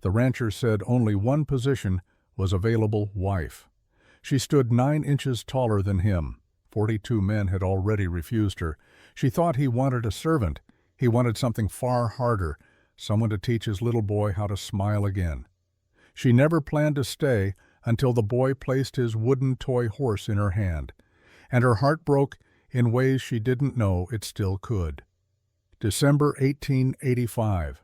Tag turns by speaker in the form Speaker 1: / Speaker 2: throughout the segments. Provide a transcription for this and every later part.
Speaker 1: The rancher said only one position was available: wife. She stood 9 inches taller than him. 42 men had already refused her. She thought he wanted a servant. He wanted something far harder, someone to teach his little boy how to smile again. She never planned to stay until the boy placed his wooden toy horse in her hand, and her heart broke in ways she didn't know it still could. December 1885.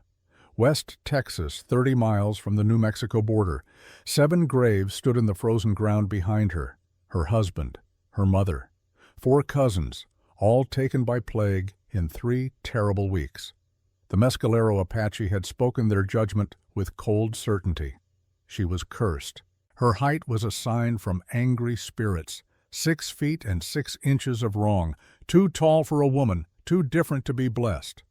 Speaker 1: West Texas, 30 miles from the New Mexico border. 7 graves stood in the frozen ground behind her. Her husband, her mother, 4 cousins, all taken by plague in 3 terrible weeks. The Mescalero Apache had spoken their judgment with cold certainty. She was cursed. Her height was a sign from angry spirits. 6 feet and 6 inches of wrong, too tall for a woman, too different to be blessed.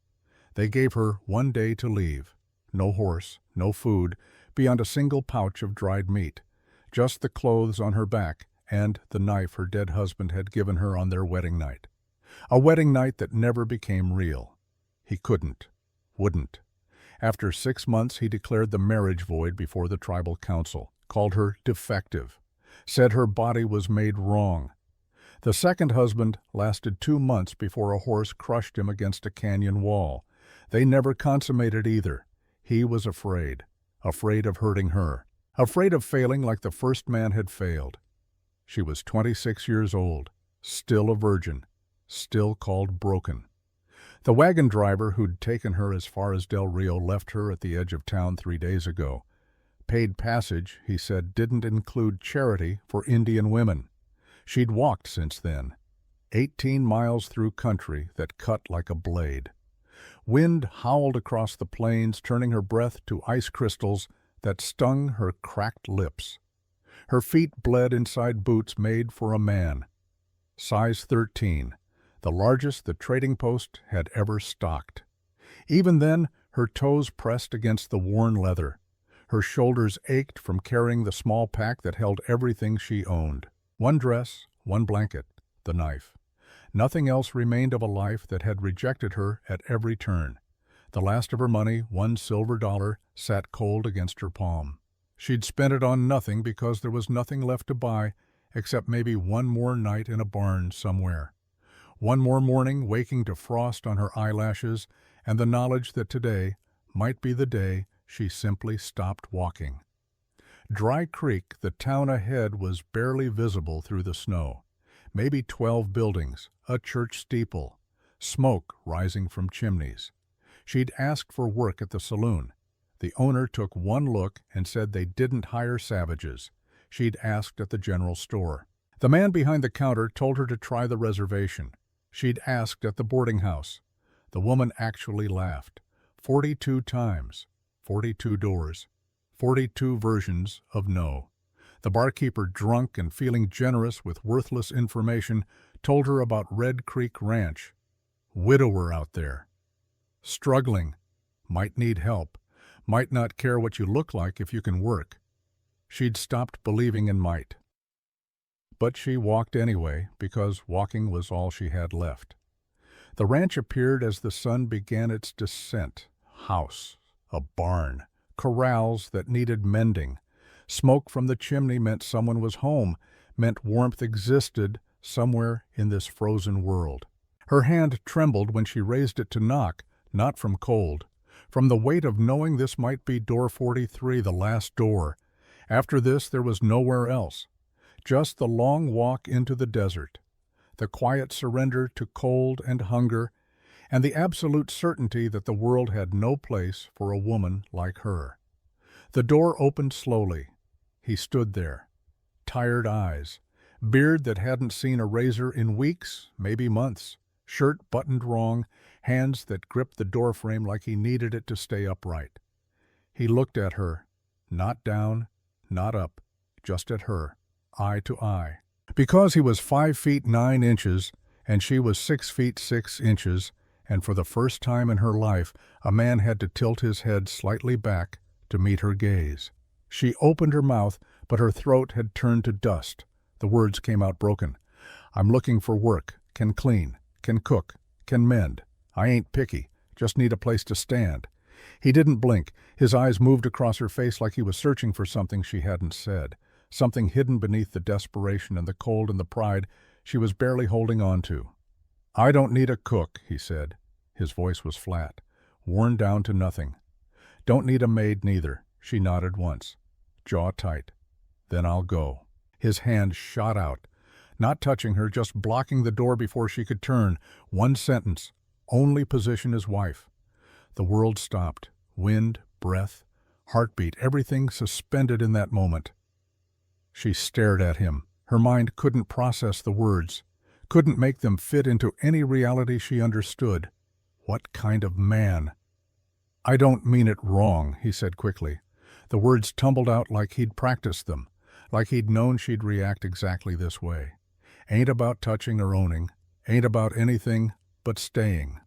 Speaker 1: They gave her 1 day to leave. No horse, no food, beyond a single pouch of dried meat. Just the clothes on her back and the knife her dead husband had given her on their wedding night. A wedding night that never became real. He wouldn't. After 6 months, he declared the marriage void before the tribal council, called her defective, said her body was made wrong. The second husband lasted 2 months before a horse crushed him against a canyon wall. They never consummated either. He was afraid of hurting her, afraid of failing like the first man had failed. She was 26 years old, still a virgin, still called broken. The wagon driver who'd taken her as far as Del Rio left her at the edge of town 3 days ago. Paid passage, he said, didn't include charity for Indian women. She'd walked since then, 18 miles through country that cut like a blade. Wind howled across the plains, turning her breath to ice crystals that stung her cracked lips. Her feet bled inside boots made for a man. Size 13, the largest the trading post had ever stocked. Even then, her toes pressed against the worn leather. Her shoulders ached from carrying the small pack that held everything she owned. 1 dress, 1 blanket, the knife. Nothing else remained of a life that had rejected her at every turn. The last of her money, $1 silver, sat cold against her palm. She'd spent it on nothing because there was nothing left to buy except maybe 1 more night in a barn somewhere. 1 more morning waking to frost on her eyelashes and the knowledge that today might be the day she simply stopped walking. Dry Creek, the town ahead, was barely visible through the snow. Maybe 12 buildings, a church steeple, smoke rising from chimneys. She'd asked for work at the saloon. The owner took 1 look and said they didn't hire savages. She'd asked at the general store. The man behind the counter told her to try the reservation. She'd asked at the boarding house. The woman actually laughed. 42 times, 42 doors, 42 versions of no. The barkeeper, drunk and feeling generous with worthless information, told her about Red Creek Ranch. Widower out there. Struggling. Might need help. Might not care what you look like if you can work. She'd stopped believing in might. But she walked anyway, because walking was all she had left. The ranch appeared as the sun began its descent. House, a barn, corrals that needed mending. Smoke from the chimney meant someone was home, meant warmth existed somewhere in this frozen world. Her hand trembled when she raised it to knock, not from cold, from the weight of knowing this might be door 43, the last door. After this, there was nowhere else. Just the long walk into the desert, the quiet surrender to cold and hunger, and the absolute certainty that the world had no place for a woman like her. The door opened slowly. He stood there, tired eyes, beard that hadn't seen a razor in weeks, maybe months, shirt buttoned wrong, hands that gripped the doorframe like he needed it to stay upright. He looked at her, not down, not up, just at her, eye to eye. Because he was 5 feet 9 inches and she was 6 feet 6 inches, and for the first time in her life, a man had to tilt his head slightly back to meet her gaze. She opened her mouth, but her throat had turned to dust. The words came out broken. "I'm looking for work, can clean, can cook, can mend. I ain't picky, just need a place to stand." He didn't blink. His eyes moved across her face like he was searching for something she hadn't said, something hidden beneath the desperation and the cold and the pride she was barely holding on to. "I don't need a cook," he said. His voice was flat, worn down to nothing. "Don't need a maid neither." She nodded once, jaw tight. "Then I'll go." His hand shot out, not touching her, just blocking the door before she could turn. One sentence, only position as wife. The world stopped. Wind, breath, heartbeat, everything suspended in that moment. She stared at him. Her mind couldn't process the words, couldn't make them fit into any reality she understood. What kind of man? "I don't mean it wrong," he said quickly. The words tumbled out like he'd practiced them, like he'd known she'd react exactly this way. Ain't about touching or owning, ain't about anything but staying.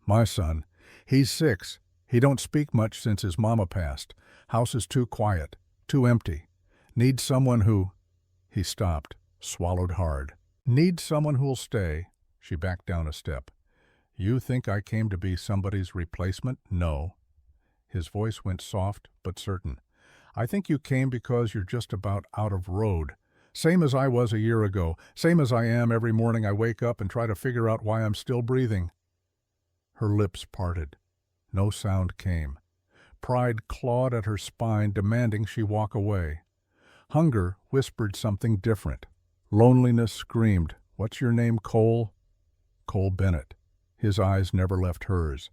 Speaker 1: "My son, he's 6. He don't speak much since his mama passed. House is too quiet, too empty. Needs someone who—" He stopped, swallowed hard. "Needs someone who'll stay." She backed down a step. "You think I came to be somebody's replacement? No." His voice went soft but certain. "I think you came because you're just about out of road. Same as I was a year ago, same as I am every morning I wake up and try to figure out why I'm still breathing." Her lips parted. No sound came. Pride clawed at her spine, demanding she walk away. Hunger whispered something different. Loneliness screamed, "What's your name, Cole?" "Cole Bennett." His eyes never left hers.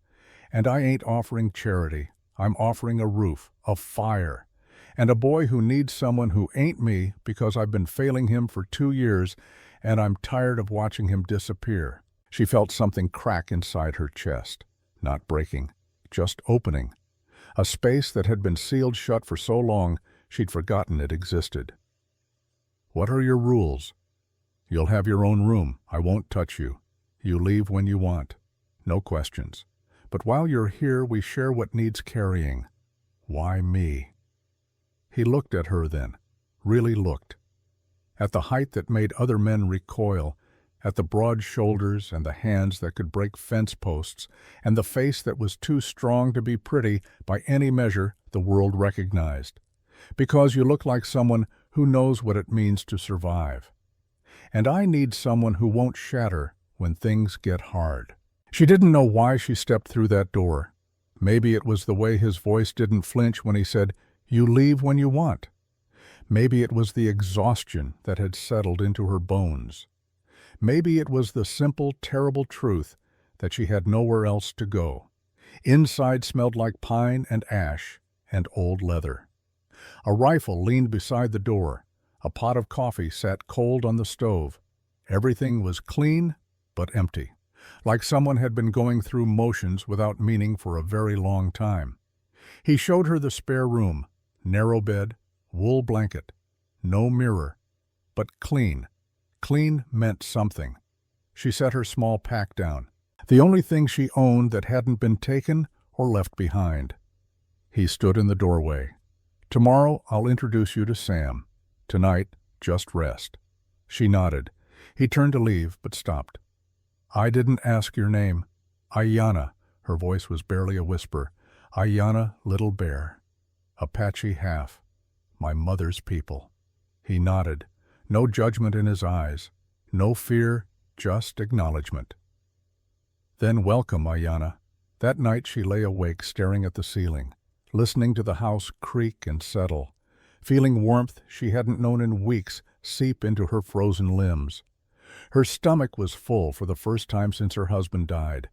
Speaker 1: "And I ain't offering charity. I'm offering a roof, a fire, and a boy who needs someone who ain't me because I've been failing him for 2 years and I'm tired of watching him disappear." She felt something crack inside her chest. Not breaking, just opening. A space that had been sealed shut for so long she'd forgotten it existed. "What are your rules?" "You'll have your own room. I won't touch you. You leave when you want. No questions. But while you're here, we share what needs carrying." "Why me?" He looked at her then, really looked. At the height that made other men recoil, at the broad shoulders and the hands that could break fence posts, and the face that was too strong to be pretty by any measure the world recognized. "Because you look like someone who knows what it means to survive. And I need someone who won't shatter when things get hard." She didn't know why she stepped through that door. Maybe it was the way his voice didn't flinch when he said, "You leave when you want." Maybe it was the exhaustion that had settled into her bones. Maybe it was the simple, terrible truth that she had nowhere else to go. Inside smelled like pine and ash and old leather. A rifle leaned beside the door. A pot of coffee sat cold on the stove. Everything was clean but empty, like someone had been going through motions without meaning for a very long time. He showed her the spare room, narrow bed, wool blanket, no mirror, but clean. Clean meant something. She set her small pack down, the only thing she owned that hadn't been taken or left behind. He stood in the doorway. "Tomorrow I'll introduce you to Sam. Tonight, just rest." She nodded. He turned to leave, but stopped. "I didn't ask your name." "Ayanna." Her voice was barely a whisper. "Ayanna, Little Bear. Apache half. My mother's people." He nodded. No judgment in his eyes. No fear, just acknowledgement. "Then welcome, Ayanna." That night she lay awake staring at the ceiling, listening to the house creak and settle, feeling warmth she hadn't known in weeks seep into her frozen limbs. Her stomach was full for the first time since her husband died.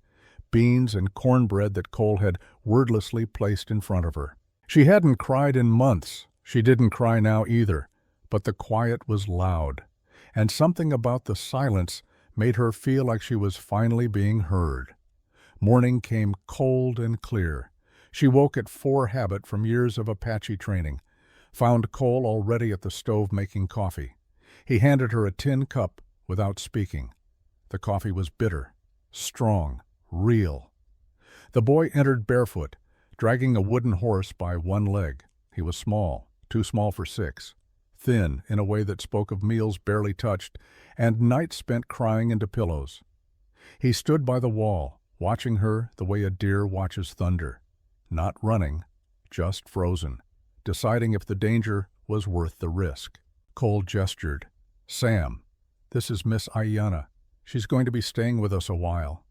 Speaker 1: Beans and cornbread that Cole had wordlessly placed in front of her. She hadn't cried in months. She didn't cry now either, but the quiet was loud, and something about the silence made her feel like she was finally being heard. Morning came cold and clear. She woke at 4 habit from years of Apache training, found Cole already at the stove making coffee. He handed her a tin cup without speaking. The coffee was bitter, strong, real. The boy entered barefoot, dragging a wooden horse by one leg. He was small, too small for 6, thin in a way that spoke of meals barely touched and nights spent crying into pillows. He stood by the wall, watching her the way a deer watches thunder. not running, just frozen, deciding if the danger was worth the risk. Cole gestured. "Sam, this is Miss Ayanna. She's going to be staying with us a while."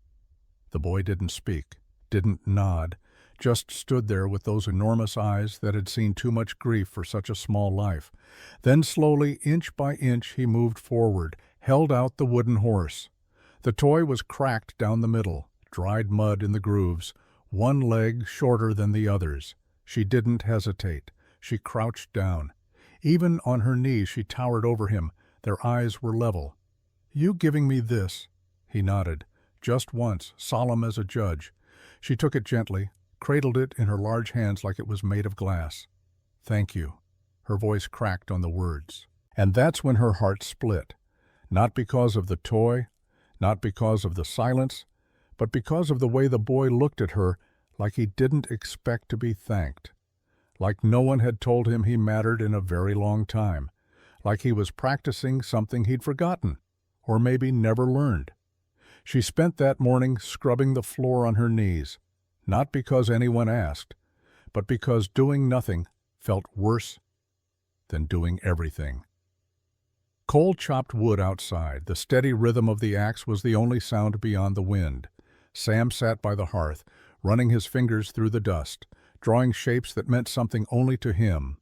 Speaker 1: The boy didn't speak, didn't nod, just stood there with those enormous eyes that had seen too much grief for such a small life. Then slowly, inch by inch, he moved forward, held out the wooden horse. The toy was cracked down the middle, dried mud in the grooves, one leg shorter than the others. She didn't hesitate. She crouched down. Even on her knees she towered over him. Their eyes were level. "You giving me this?" He nodded, just once, solemn as a judge. She took it gently, cradled it in her large hands like it was made of glass. "Thank you." Her voice cracked on the words. And that's when her heart split. Not because of the toy, not because of the silence, but because of the way the boy looked at her, like he didn't expect to be thanked. Like no one had told him he mattered in a very long time. Like he was practicing something he'd forgotten, or maybe never learned. She spent that morning scrubbing the floor on her knees, not because anyone asked, but because doing nothing felt worse than doing everything. Cole chopped wood outside. The steady rhythm of the axe was the only sound beyond the wind. Sam sat by the hearth, running his fingers through the dust, drawing shapes that meant something only to him.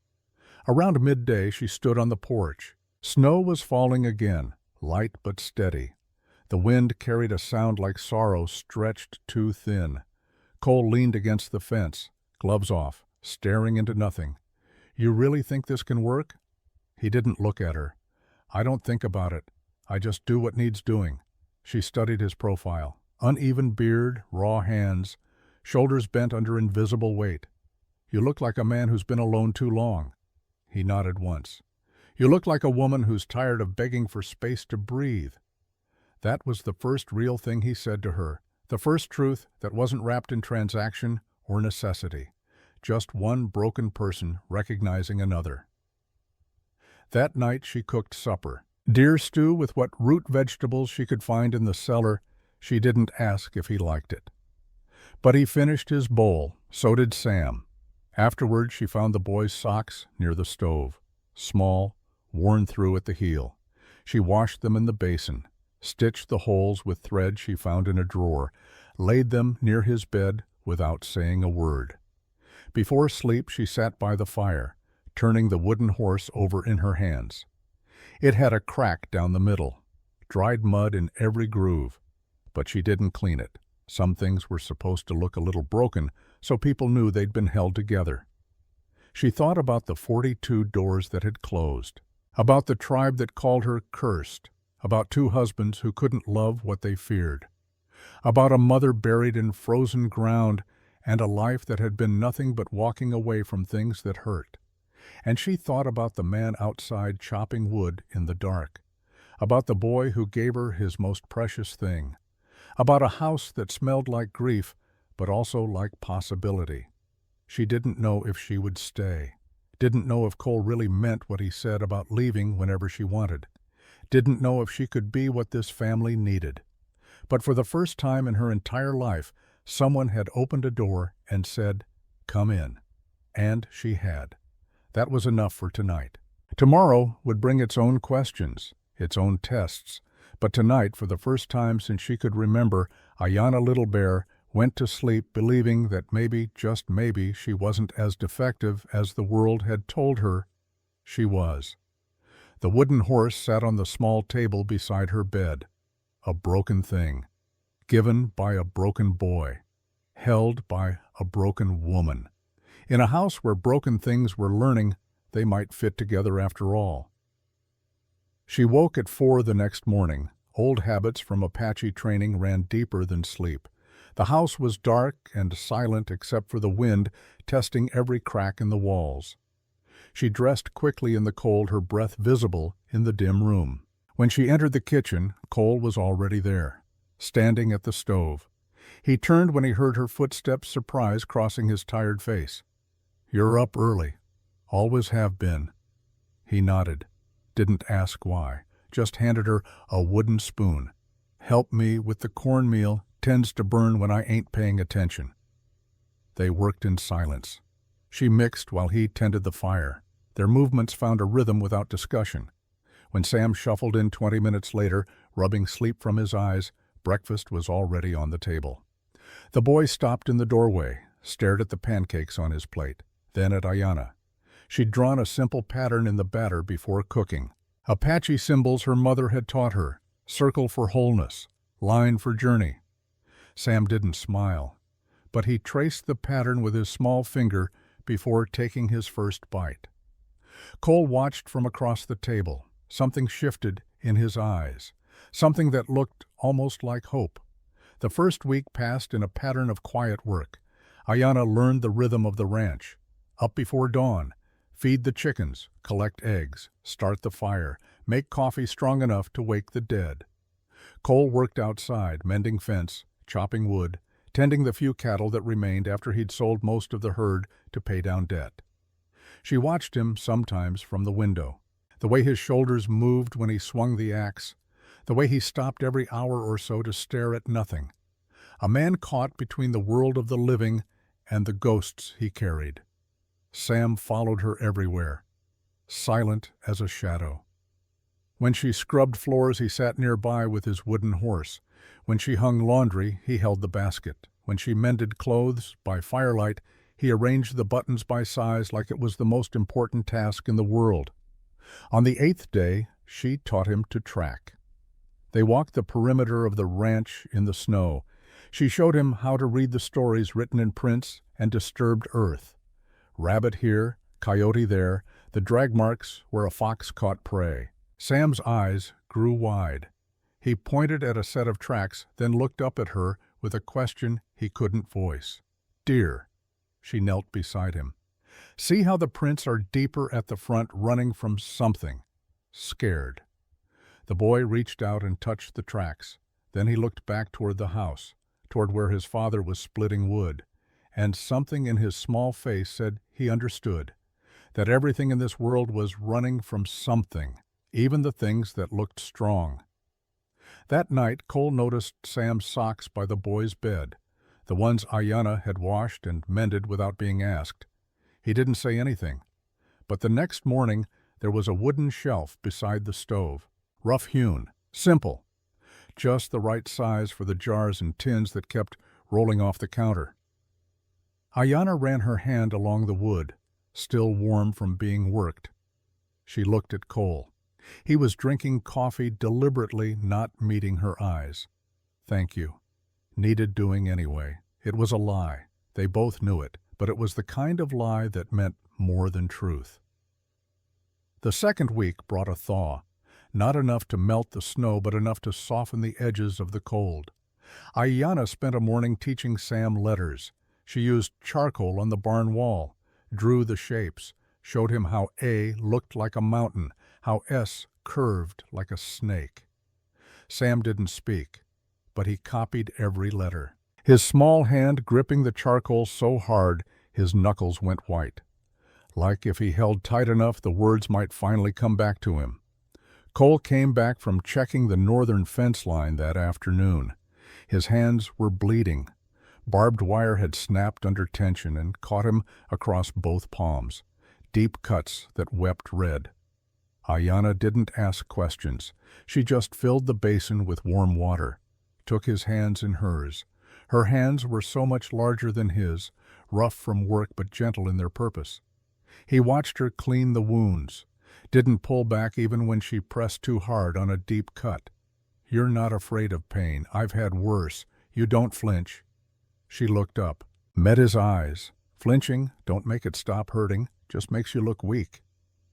Speaker 1: Around midday she stood on the porch. Snow was falling again, light but steady. The wind carried a sound like sorrow stretched too thin. Cole leaned against the fence, gloves off, staring into nothing. "You really think this can work?" He didn't look at her. "I don't think about it. I just do what needs doing." She studied his profile. Uneven beard, raw hands, shoulders bent under invisible weight. "You look like a man who's been alone too long." He nodded once. "You look like a woman who's tired of begging for space to breathe." That was the first real thing he said to her, the first truth that wasn't wrapped in transaction or necessity. Just one broken person recognizing another. That night she cooked supper. Deer stew with what root vegetables she could find in the cellar. She didn't ask if he liked it. But he finished his bowl. So did Sam. Afterward she found the boy's socks near the stove. Small, worn through at the heel. She washed them in the basin, stitched the holes with thread she found in a drawer, laid them near his bed without saying a word. Before sleep she sat by the fire, turning the wooden horse over in her hands. It had a crack down the middle, dried mud in every groove, but she didn't clean it. Some things were supposed to look a little broken, so people knew they'd been held together. She thought about the 42 doors that had closed, about the tribe that called her cursed, about 2 husbands who couldn't love what they feared, about a mother buried in frozen ground and a life that had been nothing but walking away from things that hurt. And she thought about the man outside chopping wood in the dark, about the boy who gave her his most precious thing, about a house that smelled like grief but also like possibility. She didn't know if she would stay, didn't know if Cole really meant what he said about leaving whenever she wanted, didn't know if she could be what this family needed. But for the first time in her entire life, someone had opened a door and said, "Come in." And she had. That was enough for tonight. Tomorrow would bring its own questions, its own tests, but tonight, for the first time since she could remember, Ayanna Little Bear went to sleep believing that maybe, just maybe, she wasn't as defective as the world had told her she was. The wooden horse sat on the small table beside her bed, a broken thing, given by a broken boy, held by a broken woman. In a house where broken things were learning they might fit together after all. She woke at 4 the next morning. Old habits from Apache training ran deeper than sleep. The house was dark and silent except for the wind testing every crack in the walls. She dressed quickly in the cold, her breath visible in the dim room. When she entered the kitchen, Cole was already there, standing at the stove. He turned when he heard her footsteps, surprise crossing his tired face. "You're up early. Always have been." He nodded, didn't ask why, just handed her a wooden spoon. "Help me with the cornmeal, tends to burn when I ain't paying attention." They worked in silence. She mixed while he tended the fire. Their movements found a rhythm without discussion. When Sam shuffled in 20 minutes later, rubbing sleep from his eyes, breakfast was already on the table. The boy stopped in the doorway, stared at the pancakes on his plate, then at Ayanna. She'd drawn a simple pattern in the batter before cooking. Apache symbols her mother had taught her: circle for wholeness, line for journey. Sam didn't smile, but he traced the pattern with his small finger before taking his first bite. Cole watched from across the table. Something shifted in his eyes, something that looked almost like hope. The first week passed in a pattern of quiet work. Ayanna learned the rhythm of the ranch. Up before dawn, feed the chickens, collect eggs, start the fire, make coffee strong enough to wake the dead. Cole worked outside, mending fence, chopping wood, tending the few cattle that remained after he'd sold most of the herd to pay down debt. She watched him sometimes from the window. The way his shoulders moved when he swung the axe, the way he stopped every hour or so to stare at nothing. A man caught between the world of the living and the ghosts he carried. Sam followed her everywhere, silent as a shadow. When she scrubbed floors, he sat nearby with his wooden horse. When she hung laundry, he held the basket. When she mended clothes, by firelight, he arranged the buttons by size like it was the most important task in the world. On the 8th day, she taught him to track. They walked the perimeter of the ranch in the snow. She showed him how to read the stories written in prints and disturbed earth. Rabbit here, coyote there, the drag marks where a fox caught prey. Sam's eyes grew wide. He pointed at a set of tracks, then looked up at her with a question he couldn't voice. "Deer." She knelt beside him. "See how the prints are deeper at the front, running from something. Scared." The boy reached out and touched the tracks. Then he looked back toward the house, toward where his father was splitting wood, and something in his small face said he understood, that everything in this world was running from something, even the things that looked strong. That night, Cole noticed Sam's socks by the boy's bed, the ones Ayanna had washed and mended without being asked. He didn't say anything, but the next morning there was a wooden shelf beside the stove, rough-hewn, simple, just the right size for the jars and tins that kept rolling off the counter. Ayanna ran her hand along the wood, still warm from being worked. She looked at Cole. He was drinking coffee deliberately, not meeting her eyes. "Thank you." Needed doing anyway. It was a lie. They both knew it, but it was the kind of lie that meant more than truth. The second week brought a thaw. Not enough to melt the snow, but enough to soften the edges of the cold. Ayanna spent a morning teaching Sam letters. She used charcoal on the barn wall, drew the shapes, showed him how A looked like a mountain, how S curved like a snake. Sam didn't speak, but he copied every letter. His small hand gripping the charcoal so hard his knuckles went white. Like if he held tight enough, the words might finally come back to him. Cole came back from checking the northern fence line that afternoon. His hands were bleeding. Barbed wire had snapped under tension and caught him across both palms, deep cuts that wept red. Ayanna didn't ask questions. She just filled the basin with warm water, took his hands in hers. Her hands were so much larger than his, rough from work but gentle in their purpose. He watched her clean the wounds, didn't pull back even when she pressed too hard on a deep cut. "You're not afraid of pain. I've had worse. You don't flinch." She looked up, met his eyes. "Flinching don't make it stop hurting, just makes you look weak."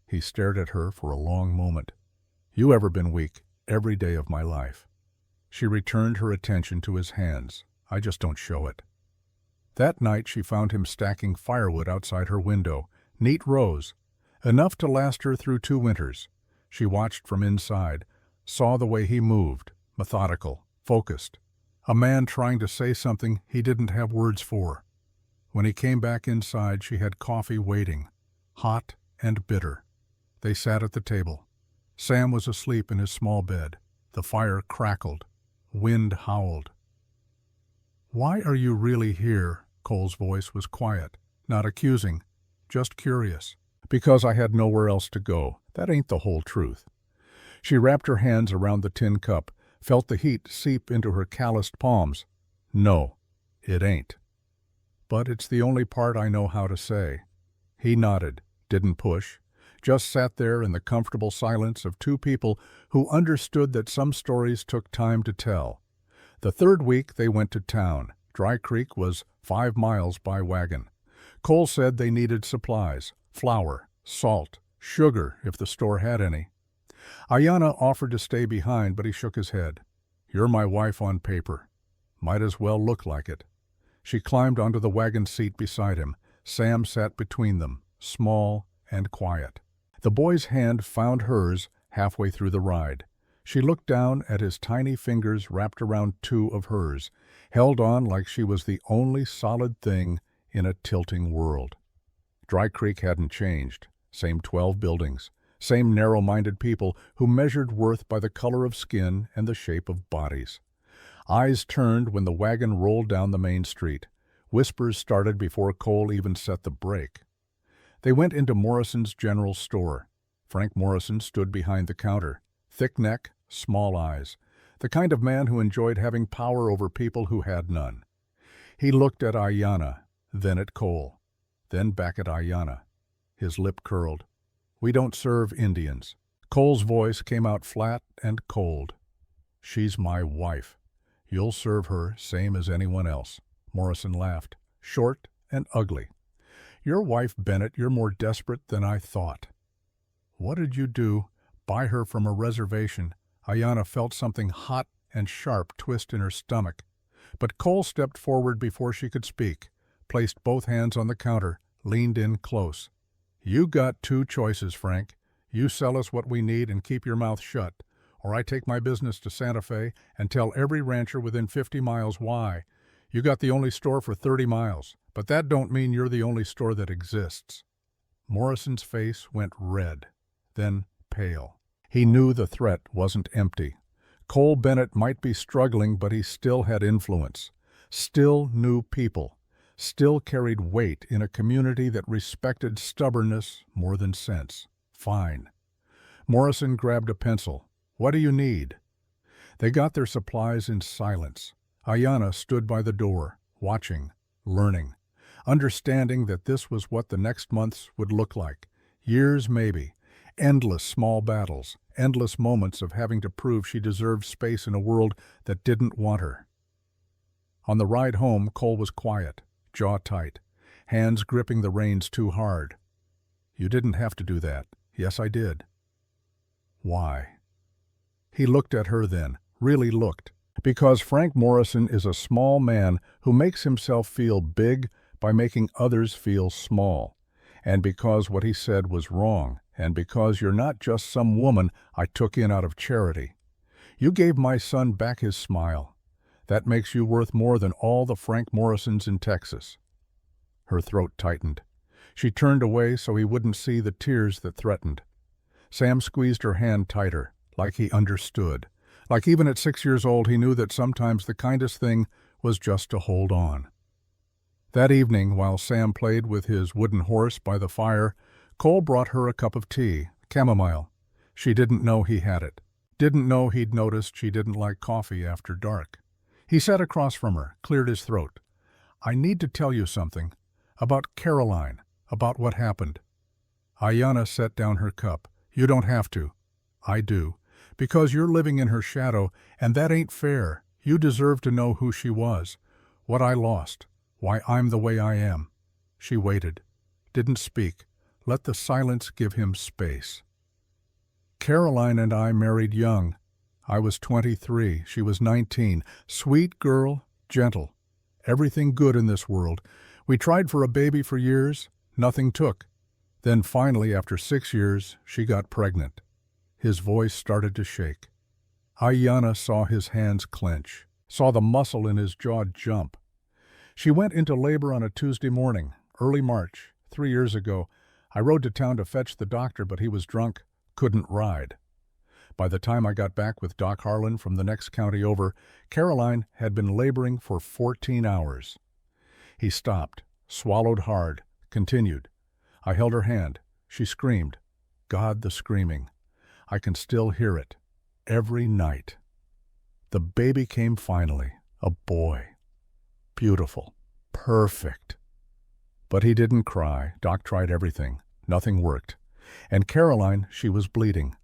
Speaker 1: He stared at her for a long moment. "You ever been weak?" "Every day of my life." She returned her attention to his hands. "I just don't show it." That night she found him stacking firewood outside her window, neat rows, enough to last her through 2 winters. She watched from inside, saw the way he moved, methodical, focused. A man trying to say something he didn't have words for. When he came back inside, she had coffee waiting, hot and bitter. They sat at the table. Sam was asleep in his small bed. The fire crackled. Wind howled. "Why are you really here?" Cole's voice was quiet, not accusing, just curious. Because I had nowhere else to go. That ain't the whole truth. She wrapped her hands around the tin cup, felt the heat seep into her calloused palms. No, it ain't. But it's the only part I know how to say. He nodded, didn't push, just sat there in the comfortable silence of two people who understood that some stories took time to tell. The third week they went to town. Dry Creek was 5 miles by wagon. Cole said they needed supplies, flour, salt, sugar if the store had any. Ayanna offered to stay behind, but he shook his head. You're my wife on paper. Might as well look like it. She climbed onto the wagon seat beside him. Sam sat between them, small and quiet. The boy's hand found hers halfway through the ride. She looked down at his tiny fingers wrapped around 2 of hers, held on like she was the only solid thing in a tilting world. Dry Creek hadn't changed. Same 12 buildings. Same narrow-minded people who measured worth by the color of skin and the shape of bodies. Eyes turned when the wagon rolled down the main street. Whispers started before Cole even set the brake. They went into Morrison's general store. Frank Morrison stood behind the counter. Thick neck, small eyes. The kind of man who enjoyed having power over people who had none. He looked at Ayanna, then at Cole, then back at Ayanna. His lip curled. We don't serve Indians. Cole's voice came out flat and cold. She's my wife. You'll serve her same as anyone else. Morrison laughed, short and ugly. Your wife, Bennett, you're more desperate than I thought. What did you do? Buy her from a reservation. Ayanna felt something hot and sharp twist in her stomach. But Cole stepped forward before she could speak, placed both hands on the counter, leaned in close. You got 2 choices, Frank. You sell us what we need and keep your mouth shut, or I take my business to Santa Fe and tell every rancher within 50 miles why. You got the only store for 30 miles, but that don't mean you're the only store that exists. Morrison's face went red, then pale. He knew the threat wasn't empty. Cole Bennett might be struggling, but he still had influence, still knew people, still carried weight in a community that respected stubbornness more than sense. Fine. Morrison grabbed a pencil. What do you need? They got their supplies in silence. Ayanna stood by the door, watching, learning, understanding that this was what the next months would look like. Years maybe. Endless small battles, endless moments of having to prove she deserved space in a world that didn't want her. On the ride home, Cole was quiet, jaw tight, hands gripping the reins too hard. You didn't have to do that. Yes, I did. Why? He looked at her then, really looked. Because Frank Morrison is a small man who makes himself feel big by making others feel small. And because what he said was wrong, and because you're not just some woman I took in out of charity. You gave my son back his smile. That makes you worth more than all the Frank Morrisons in Texas. Her throat tightened. She turned away so he wouldn't see the tears that threatened. Sam squeezed her hand tighter, like he understood. Like even at 6 years old he knew that sometimes the kindest thing was just to hold on. That evening, while Sam played with his wooden horse by the fire, Cole brought her a cup of tea, chamomile. She didn't know he had it. Didn't know he'd noticed she didn't like coffee after dark. He sat across from her, cleared his throat. I need to tell you something. About Caroline. About what happened. Ayanna set down her cup. You don't have to. I do. Because you're living in her shadow, and that ain't fair. You deserve to know who she was. What I lost. Why I'm the way I am. She waited. Didn't speak. Let the silence give him space. Caroline and I married young. I was 23. She was 19. Sweet girl, gentle. Everything good in this world. We tried for a baby for years. Nothing took. Then finally, after 6 years, she got pregnant. His voice started to shake. Ayanna saw his hands clench, saw the muscle in his jaw jump. She went into labor on a Tuesday morning, early March, 3 years ago. I rode to town to fetch the doctor, but he was drunk, couldn't ride. By the time I got back with Doc Harlan from the next county over, Caroline had been laboring for 14 hours. He stopped, swallowed hard, continued. I held her hand. She screamed. God, the screaming. I can still hear it. Every night. The baby came finally. A boy. Beautiful. Perfect. But he didn't cry. Doc tried everything. Nothing worked. And Caroline, she was bleeding.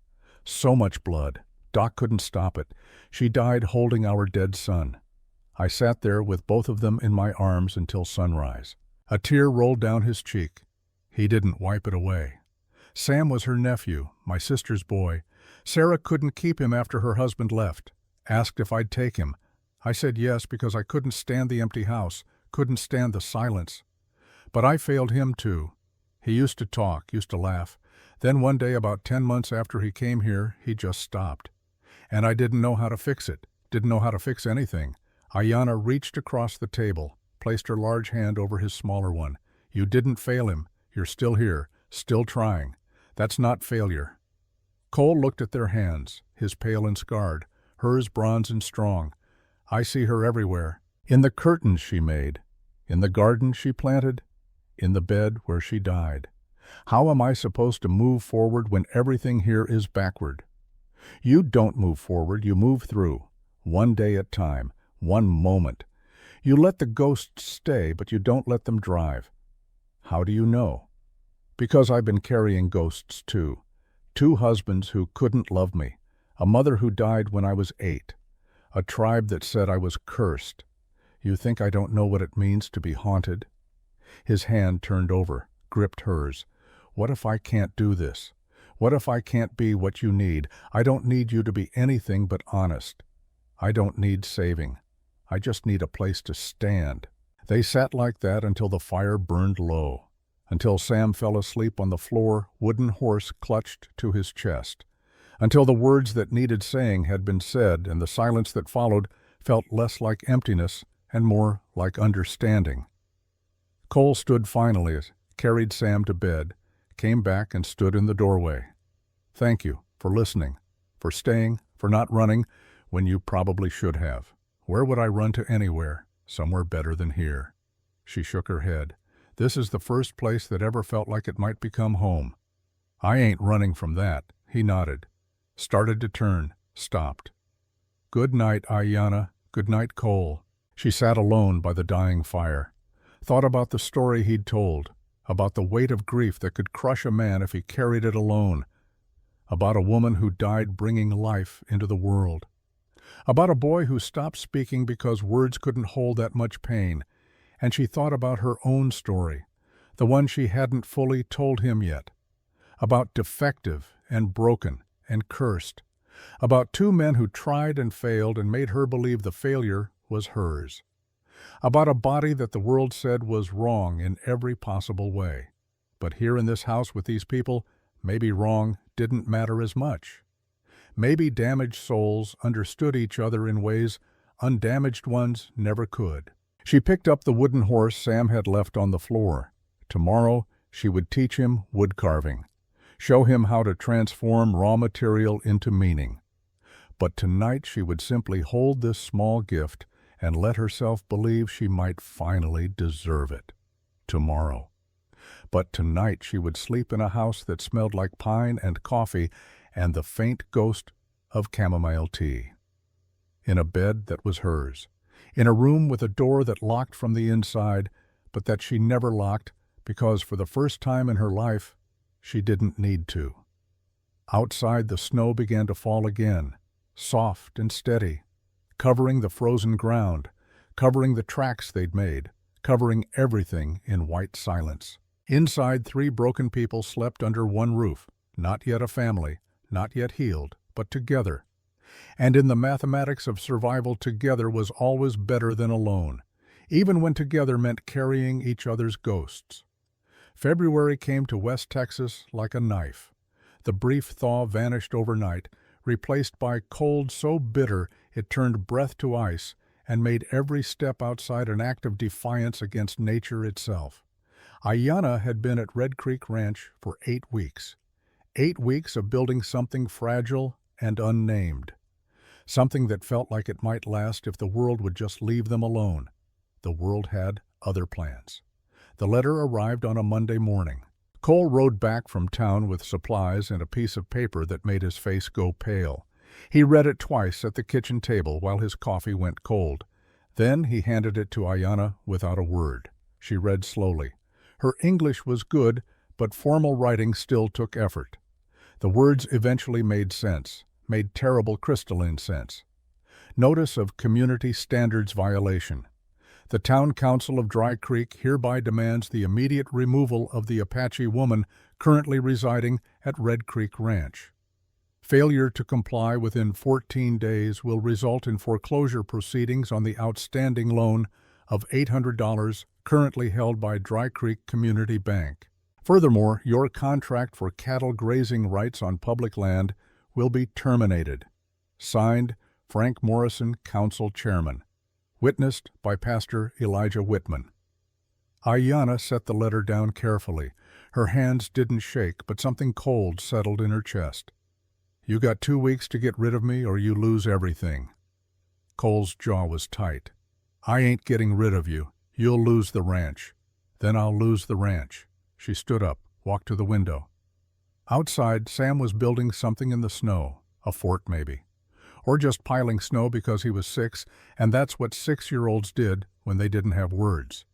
Speaker 1: So much blood. Doc couldn't stop it. She died holding our dead son. I sat there with both of them in my arms until sunrise. A tear rolled down his cheek. He didn't wipe it away. Sam was her nephew, my sister's boy. Sarah couldn't keep him after her husband left. Asked if I'd take him. I said yes because I couldn't stand the empty house, couldn't stand the silence. But I failed him too. He used to talk, used to laugh. Then one day, about 10 months after he came here, he just stopped. And I didn't know how to fix it, didn't know how to fix anything. Ayanna reached across the table, placed her large hand over his smaller one. You didn't fail him. You're still here, still trying. That's not failure. Cole looked at their hands, his pale and scarred, hers bronze and strong. I see her everywhere. In the curtains she made, in the garden she planted, in the bed where she died. How am I supposed to move forward when everything here is backward? You don't move forward, you move through, one day at a time, one moment. You let the ghosts stay, but you don't let them drive. How do you know? Because I've been carrying ghosts too. 2 husbands who couldn't love me, a mother who died when I was 8, a tribe that said I was cursed. You think I don't know what it means to be haunted? His hand turned over, gripped hers. What if I can't do this? What if I can't be what you need? I don't need you to be anything but honest. I don't need saving. I just need a place to stand. They sat like that until the fire burned low, until Sam fell asleep on the floor, wooden horse clutched to his chest, until the words that needed saying had been said and the silence that followed felt less like emptiness and more like understanding. Cole stood finally, carried Sam to bed, came back and stood in the doorway. Thank you for listening, for staying, for not running when you probably should have. Where would I run to anywhere? Somewhere better than here. She shook her head. This is the first place that ever felt like it might become home. I ain't running from that. He nodded. Started to turn. Stopped. Good night, Ayanna. Good night, Cole. She sat alone by the dying fire. Thought about the story he'd told. About the weight of grief that could crush a man if he carried it alone. About a woman who died bringing life into the world. About a boy who stopped speaking because words couldn't hold that much pain. And she thought about her own story, the one she hadn't fully told him yet. About defective and broken and cursed. About 2 men who tried and failed and made her believe the failure was hers. About a body that the world said was wrong in every possible way. But here in this house with these people, maybe wrong didn't matter as much. Maybe damaged souls understood each other in ways undamaged ones never could. She picked up the wooden horse Sam had left on the floor. Tomorrow she would teach him wood carving, show him how to transform raw material into meaning. But tonight she would simply hold this small gift and let herself believe she might finally deserve it. Tomorrow. But tonight she would sleep in a house that smelled like pine and coffee and the faint ghost of chamomile tea. In a bed that was hers. In a room with a door that locked from the inside, but that she never locked because for the first time in her life, she didn't need to. Outside the snow began to fall again, soft and steady, covering the frozen ground, covering the tracks they'd made, covering everything in white silence. Inside 3 broken people slept under one roof, not yet a family, not yet healed, but together. And in the mathematics of survival, together was always better than alone, even when together meant carrying each other's ghosts. February came to West Texas like a knife. The brief thaw vanished overnight, replaced by cold so bitter it turned breath to ice and made every step outside an act of defiance against nature itself. Ayanna had been at Red Creek Ranch for 8 weeks. 8 weeks of building something fragile and unnamed. Something that felt like it might last if the world would just leave them alone. The world had other plans. The letter arrived on a Monday morning. Cole rode back from town with supplies and a piece of paper that made his face go pale. He read it twice at the kitchen table while his coffee went cold. Then he handed it to Ayanna without a word. She read slowly. Her English was good, but formal writing still took effort. The words eventually made sense, made terrible crystalline sense. Notice of community standards violation. The Town Council of Dry Creek hereby demands the immediate removal of the Apache woman currently residing at Red Creek Ranch. Failure to comply within 14 days will result in foreclosure proceedings on the outstanding loan of $800 currently held by Dry Creek Community Bank. Furthermore, your contract for cattle grazing rights on public land will be terminated. Signed, Frank Morrison, Council Chairman. Witnessed by Pastor Elijah Whitman. Ayanna set the letter down carefully. Her hands didn't shake, but something cold settled in her chest. You got 2 weeks to get rid of me or you lose everything. Cole's jaw was tight. I ain't getting rid of you. You'll lose the ranch. Then I'll lose the ranch. She stood up, walked to the window. Outside, Sam was building something in the snow, a fort maybe. Or just piling snow because he was 6, and that's what 6-year-olds did when they didn't have words.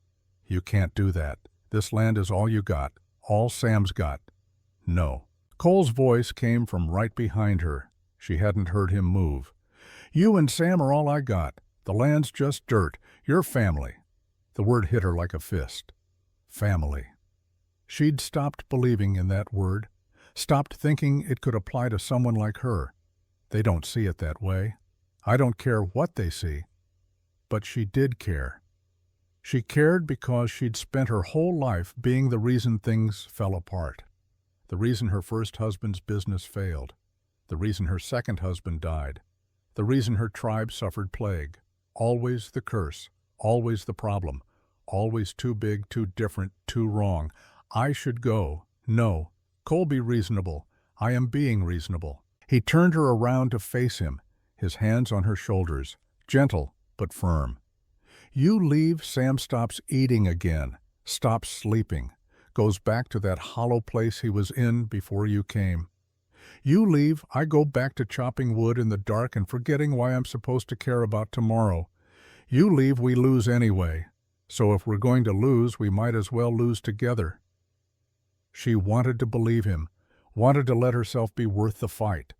Speaker 1: You can't do that. This land is all you got, all Sam's got. No. Cole's voice came from right behind her. She hadn't heard him move. You and Sam are all I got. The land's just dirt. You're family. The word hit her like a fist. Family. She'd stopped believing in that word, stopped thinking it could apply to someone like her. They don't see it that way. I don't care what they see. But she did care. She cared because she'd spent her whole life being the reason things fell apart. The reason her first husband's business failed. The reason her second husband died. The reason her tribe suffered plague. Always the curse. Always the problem. Always too big, too different, too wrong. I should go. No. Cole, be reasonable. I am being reasonable. He turned her around to face him, his hands on her shoulders, gentle but firm. You leave, Sam stops eating again, stops sleeping, goes back to that hollow place he was in before you came. You leave, I go back to chopping wood in the dark and forgetting why I'm supposed to care about tomorrow. You leave, we lose anyway. So if we're going to lose, we might as well lose together. She wanted to believe him, wanted to let herself be worth the fight.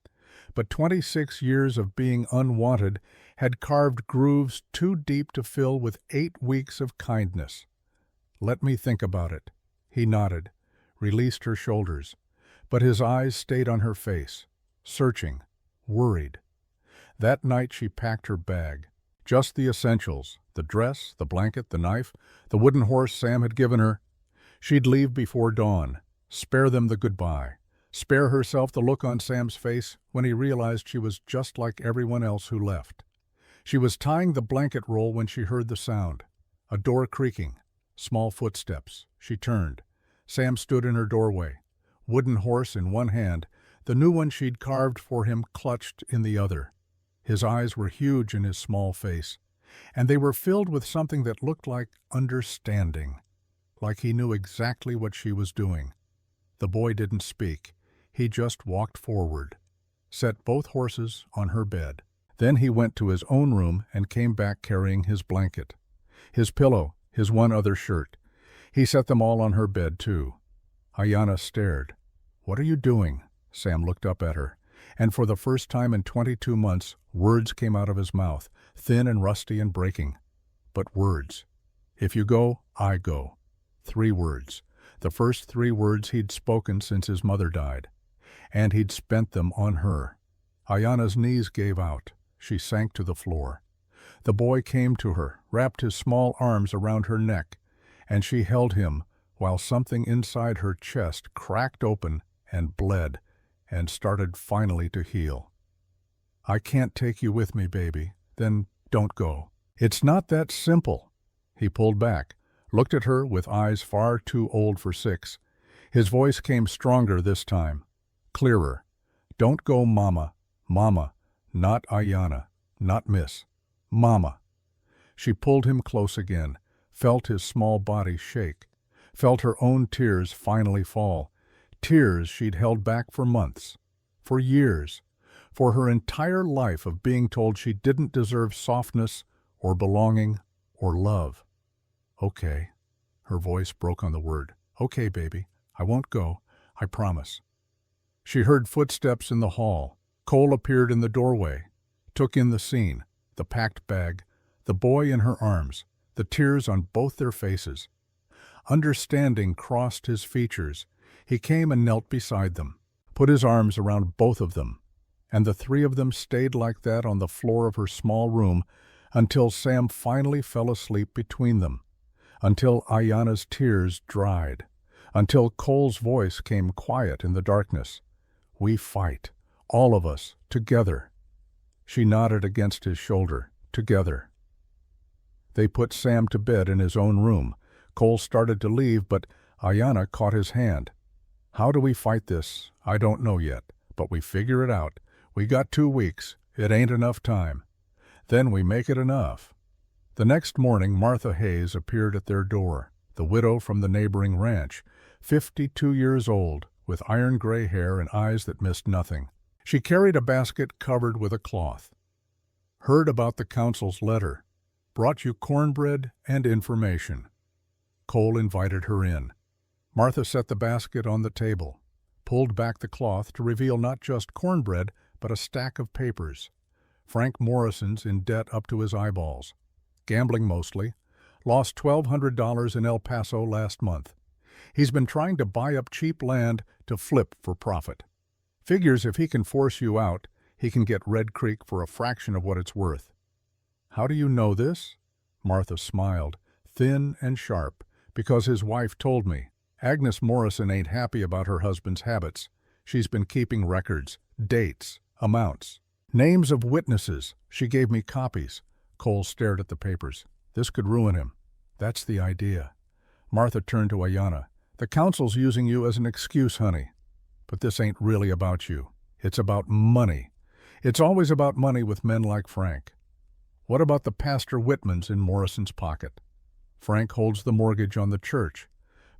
Speaker 1: But 26 years of being unwanted had carved grooves too deep to fill with 8 weeks of kindness. Let me think about it. He nodded, released her shoulders, but his eyes stayed on her face, searching, worried. That night she packed her bag, just the essentials, the dress, the blanket, the knife, the wooden horse Sam had given her. She'd leave before dawn, spare them the goodbye. Spare herself the look on Sam's face when he realized she was just like everyone else who left. She was tying the blanket roll when she heard the sound. A door creaking, small footsteps. She turned. Sam stood in her doorway, wooden horse in one hand, the new one she'd carved for him clutched in the other. His eyes were huge in his small face, and they were filled with something that looked like understanding, like he knew exactly what she was doing. The boy didn't speak. He just walked forward, set both horses on her bed. Then he went to his own room and came back carrying his blanket, his pillow, his one other shirt. He set them all on her bed, too. Ayanna stared. What are you doing? Sam looked up at her, and for the first time in 22 months, words came out of his mouth, thin and rusty and breaking. But words. If you go, I go. 3 words. The first 3 words he'd spoken since his mother died. And he'd spent them on her. Ayanna's knees gave out. She sank to the floor. The boy came to her, wrapped his small arms around her neck, and she held him while something inside her chest cracked open and bled and started finally to heal. I can't take you with me, baby. Then don't go. It's not that simple. He pulled back, looked at her with eyes far too old for 6. His voice came stronger this time. Clearer. Don't go, Mama. Mama. Not Ayanna. Not Miss. Mama. She pulled him close again, felt his small body shake, felt her own tears finally fall, tears she'd held back for months, for years, for her entire life of being told she didn't deserve softness or belonging or love. "Okay." Her voice broke on the word. "Okay, baby. I won't go. I promise." She heard footsteps in the hall. Cole appeared in the doorway, took in the scene, the packed bag, the boy in her arms, the tears on both their faces. Understanding crossed his features. He came and knelt beside them, put his arms around both of them, and the three of them stayed like that on the floor of her small room until Sam finally fell asleep between them, until Ayanna's tears dried, until Cole's voice came quiet in the darkness. "We fight, all of us, together." She nodded against his shoulder. "Together." They put Sam to bed in his own room. Cole started to leave, but Ayanna caught his hand. "How do we fight this? I don't know yet, but we figure it out. We got 2 weeks. It ain't enough time. Then we make it enough." The next morning Martha Hayes appeared at their door, the widow from the neighboring ranch, 52 years old, with iron-gray hair and eyes that missed nothing. She carried a basket covered with a cloth. "Heard about the council's letter. Brought you cornbread and information." Cole invited her in. Martha set the basket on the table, pulled back the cloth to reveal not just cornbread, but a stack of papers. Frank Morrison's in debt up to his eyeballs. Gambling mostly. Lost $1,200 in El Paso last month. He's been trying to buy up cheap land to flip for profit. Figures if he can force you out, he can get Red Creek for a fraction of what it's worth. "How do you know this?" Martha smiled, thin and sharp, "because his wife told me. Agnes Morrison ain't happy about her husband's habits. She's been keeping records, dates, amounts, names of witnesses. She gave me copies." Cole stared at the papers. "This could ruin him." "That's the idea." Martha turned to Ayanna. "The council's using you as an excuse, honey. But this ain't really about you. It's about money. It's always about money with men like Frank. What about the Pastor Whitmans in Morrison's pocket? Frank holds the mortgage on the church.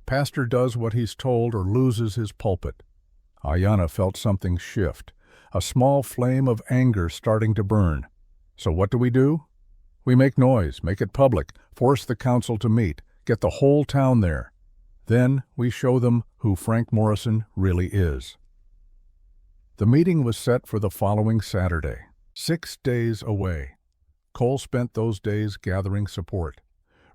Speaker 1: Pastor does what he's told or loses his pulpit." Ayanna felt something shift, a small flame of anger starting to burn. "So what do? We make noise, make it public, force the council to meet, get the whole town there. Then we show them who Frank Morrison really is." The meeting was set for the following Saturday, 6 days away. Cole spent those days gathering support.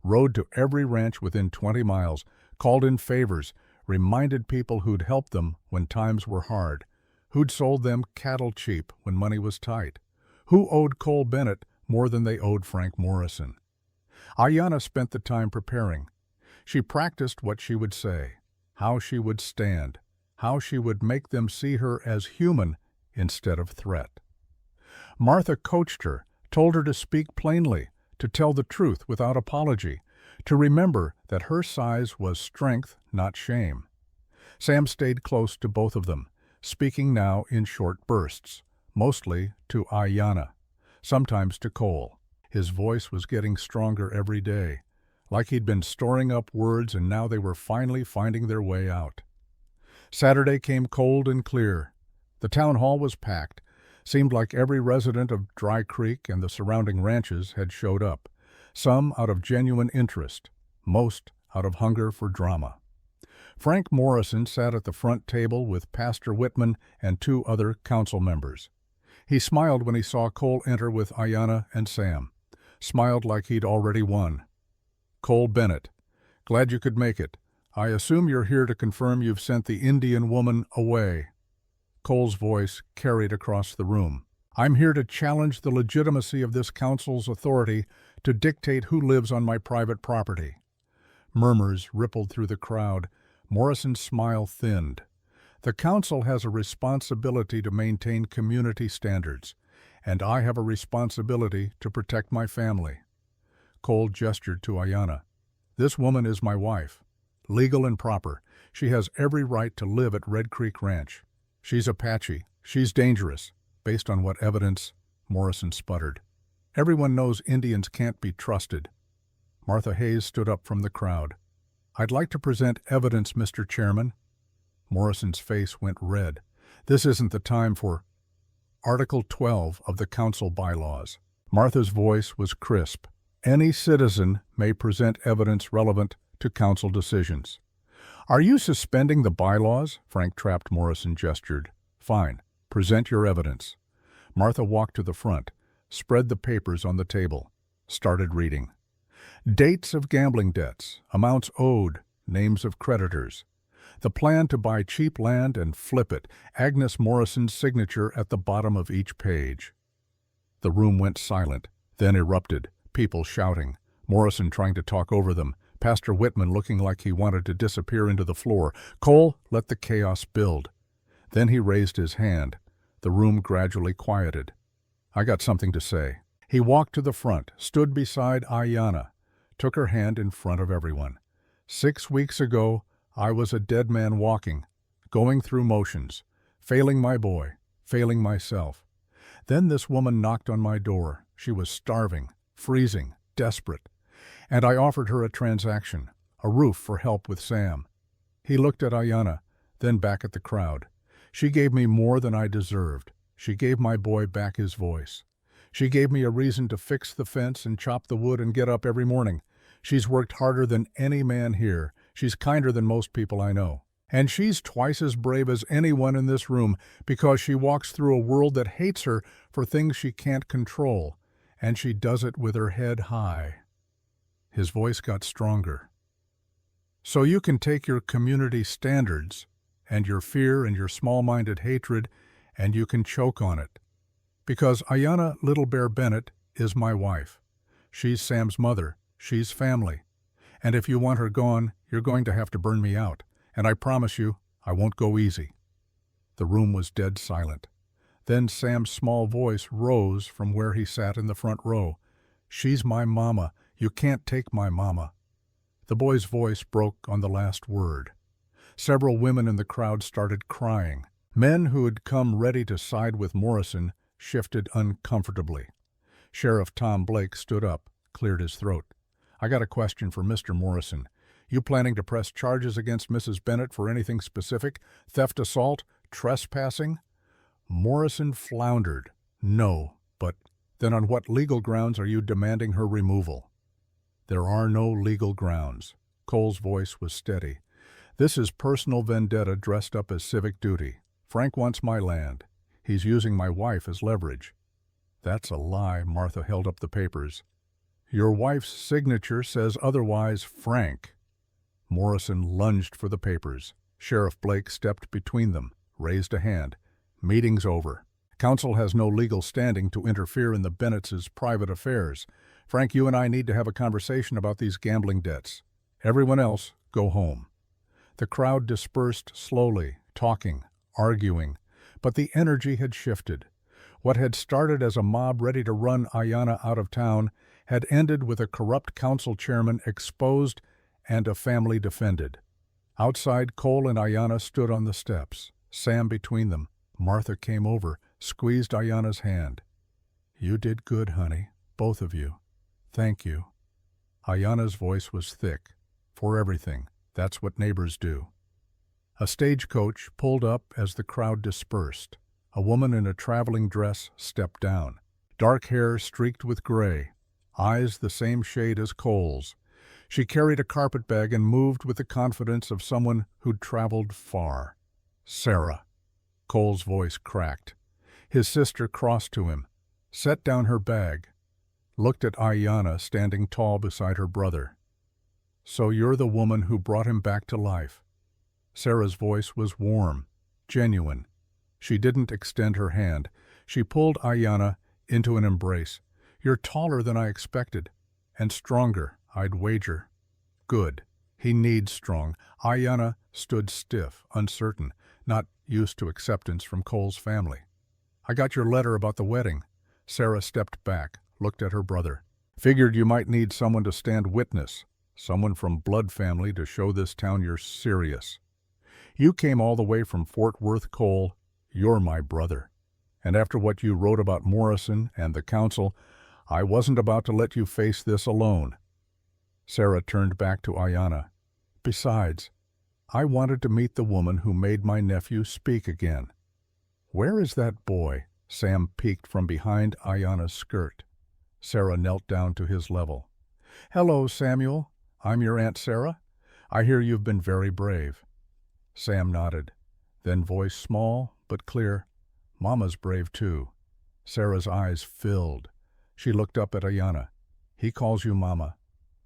Speaker 1: Rode to every ranch within 20 miles, called in favors, reminded people who'd helped them when times were hard, who'd sold them cattle cheap when money was tight, who owed Cole Bennett more than they owed Frank Morrison. Ayanna spent the time preparing. She practiced what she would say, how she would stand, how she would make them see her as human instead of threat. Martha coached her, told her to speak plainly, to tell the truth without apology, to remember that her size was strength, not shame. Sam stayed close to both of them, speaking now in short bursts, mostly to Ayanna, sometimes to Cole. His voice was getting stronger every day, like he'd been storing up words and now they were finally finding their way out. Saturday came cold and clear. The town hall was packed. Seemed like every resident of Dry Creek and the surrounding ranches had showed up, some out of genuine interest, most out of hunger for drama. Frank Morrison sat at the front table with Pastor Whitman and 2 other council members. He smiled when he saw Cole enter with Ayanna and Sam, smiled like he'd already won. "Cole Bennett, glad you could make it. I assume you're here to confirm you've sent the Indian woman away." Cole's voice carried across the room. "I'm here to challenge the legitimacy of this council's authority to dictate who lives on my private property." Murmurs rippled through the crowd. Morrison's smile thinned. "The council has a responsibility to maintain community standards, and I have a responsibility to protect my family." Cole gestured to Ayanna. "This woman is my wife. Legal and proper. She has every right to live at Red Creek Ranch. She's Apache. She's dangerous. Based on what evidence?" Morrison sputtered. "Everyone knows Indians can't be trusted." Martha Hayes stood up from the crowd. "I'd like to present evidence, Mr. Chairman." Morrison's face went red. "This isn't the time for—" Article 12 of the Council Bylaws. Martha's voice was crisp. "Any citizen may present evidence relevant to council decisions." "Are you suspending the bylaws?" Frank Trapped Morrison gestured. "Fine. Present your evidence." Martha walked to the front, spread the papers on the table, started reading. Dates of gambling debts, amounts owed, names of creditors. The plan to buy cheap land and flip it, Agnes Morrison's signature at the bottom of each page. The room went silent, then erupted, people shouting, Morrison trying to talk over them, Pastor Whitman looking like he wanted to disappear into the floor. Cole let the chaos build. Then he raised his hand. The room gradually quieted. "I got something to say." He walked to the front, stood beside Ayanna, took her hand in front of everyone. "6 weeks ago, I was a dead man walking, going through motions, failing my boy, failing myself. Then this woman knocked on my door. She was starving, freezing, desperate. And I offered her a transaction, a roof for help with Sam." He looked at Ayanna, then back at the crowd. "She gave me more than I deserved. She gave my boy back his voice. She gave me a reason to fix the fence and chop the wood and get up every morning. She's worked harder than any man here. She's kinder than most people I know. And she's twice as brave as anyone in this room because she walks through a world that hates her for things she can't control. And she does it with her head high." His voice got stronger. "So you can take your community standards and your fear and your small-minded hatred and you can choke on it. Because Ayanna Little Bear Bennett is my wife. She's Sam's mother. She's family. And if you want her gone, you're going to have to burn me out. And I promise you, I won't go easy." The room was dead silent. Then Sam's small voice rose from where he sat in the front row. "She's my mama. You can't take my mama." The boy's voice broke on the last word. Several women in the crowd started crying. Men who had come ready to side with Morrison shifted uncomfortably. Sheriff Tom Blake stood up, cleared his throat. "I got a question for Mr. Morrison. You planning to press charges against Mrs. Bennett for anything specific? Theft, assault, trespassing?" Morrison floundered. "No, but then on what legal grounds are you demanding her removal?" "There are no legal grounds." Cole's voice was steady. "This is personal vendetta dressed up as civic duty. Frank wants my land. He's using my wife as leverage." "That's a lie." Martha held up the papers. "Your wife's signature says otherwise, Frank." Morrison lunged for the papers. Sheriff Blake stepped between them, raised a hand. "Meeting's over. Council has no legal standing to interfere in the Bennetts' private affairs. Frank, you and I need to have a conversation about these gambling debts. Everyone else, go home." The crowd dispersed slowly, talking, arguing, but the energy had shifted. What had started as a mob ready to run Ayanna out of town had ended with a corrupt council chairman exposed and a family defended. Outside, Cole and Ayanna stood on the steps, Sam between them. Martha came over, squeezed Ayanna's hand. "You did good, honey, both of you. Thank you." Ayanna's voice was thick. "For everything. That's what neighbors do." A stagecoach pulled up as the crowd dispersed. A woman in a traveling dress stepped down. Dark hair streaked with gray, eyes the same shade as Cole's. She carried a carpetbag and moved with the confidence of someone who'd traveled far. "Sarah." Cole's voice cracked. His sister crossed to him, set down her bag, looked at Ayanna standing tall beside her brother. "So you're the woman who brought him back to life." Sarah's voice was warm, genuine. She didn't extend her hand. She pulled Ayanna into an embrace. "You're taller than I expected, and stronger, I'd wager." "Good. He needs strong." Ayanna stood stiff, uncertain, not used to acceptance from Cole's family. "I got your letter about the wedding." Sarah stepped back, looked at her brother. "Figured you might need someone to stand witness, someone from blood family to show this town you're serious. You came all the way from Fort Worth, Cole. You're my brother. And after what you wrote about Morrison and the council, I wasn't about to let you face this alone." Sarah turned back to Ayanna. Besides, I wanted to meet the woman who made my nephew speak again. Where is that boy? Sam peeked from behind Ayanna's skirt. Sarah knelt down to his level. Hello, Samuel. I'm your Aunt Sarah. I hear you've been very brave. Sam nodded, then voice small but clear. Mama's brave too. Sarah's eyes filled. She looked up at Ayanna. He calls you Mama.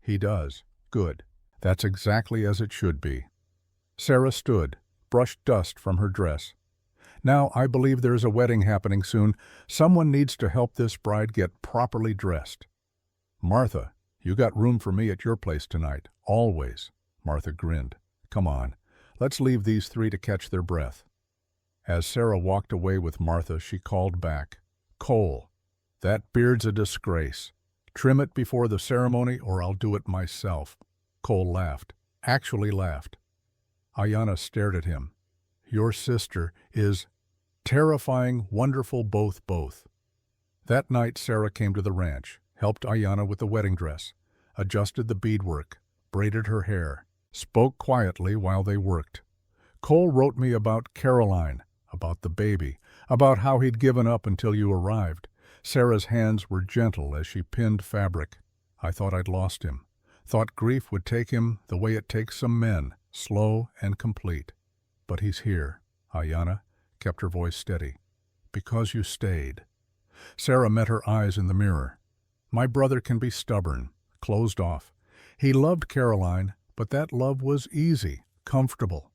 Speaker 1: He does. Good. That's exactly as it should be. Sarah stood, brushed dust from her dress. Now I believe there's a wedding happening soon. Someone needs to help this bride get properly dressed. Martha, you got room for me at your place tonight. Always. Martha grinned. Come on. Let's leave these three to catch their breath. As Sarah walked away with Martha, she called back. Cole, that beard's a disgrace. Trim it before the ceremony or I'll do it myself. Cole laughed. Actually laughed. Ayanna stared at him. Your sister is terrifying, wonderful, both. That night Sarah came to the ranch, helped Ayanna with the wedding dress, adjusted the beadwork, braided her hair, spoke quietly while they worked. Cole wrote me about Caroline, about the baby, about how he'd given up until you arrived. Sarah's hands were gentle as she pinned fabric. I thought I'd lost him. Thought grief would take him the way it takes some men, slow and complete. But he's here. Ayanna kept her voice steady. Because you stayed. Sarah met her eyes in the mirror. My brother can be stubborn, closed off. He loved Caroline, but that love was easy, comfortable.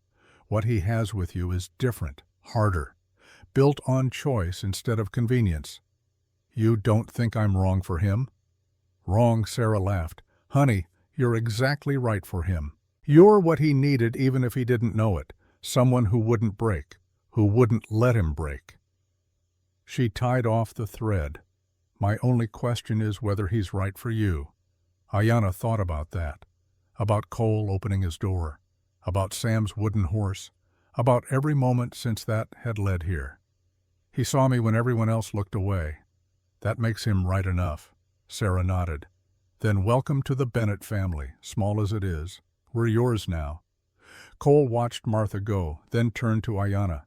Speaker 1: What he has with you is different, harder, built on choice instead of convenience. You don't think I'm wrong for him? Wrong, Sarah laughed. Honey, you're exactly right for him. You're what he needed even if he didn't know it. Someone who wouldn't break, who wouldn't let him break. She tied off the thread. My only question is whether he's right for you. Ayanna thought about that. About Cole opening his door. About Sam's wooden horse. About every moment since that had led here. He saw me when everyone else looked away. That makes him right enough. Sarah nodded. Then welcome to the Bennett family, small as it is. We're yours now. Cole watched Martha go, then turned to Ayanna.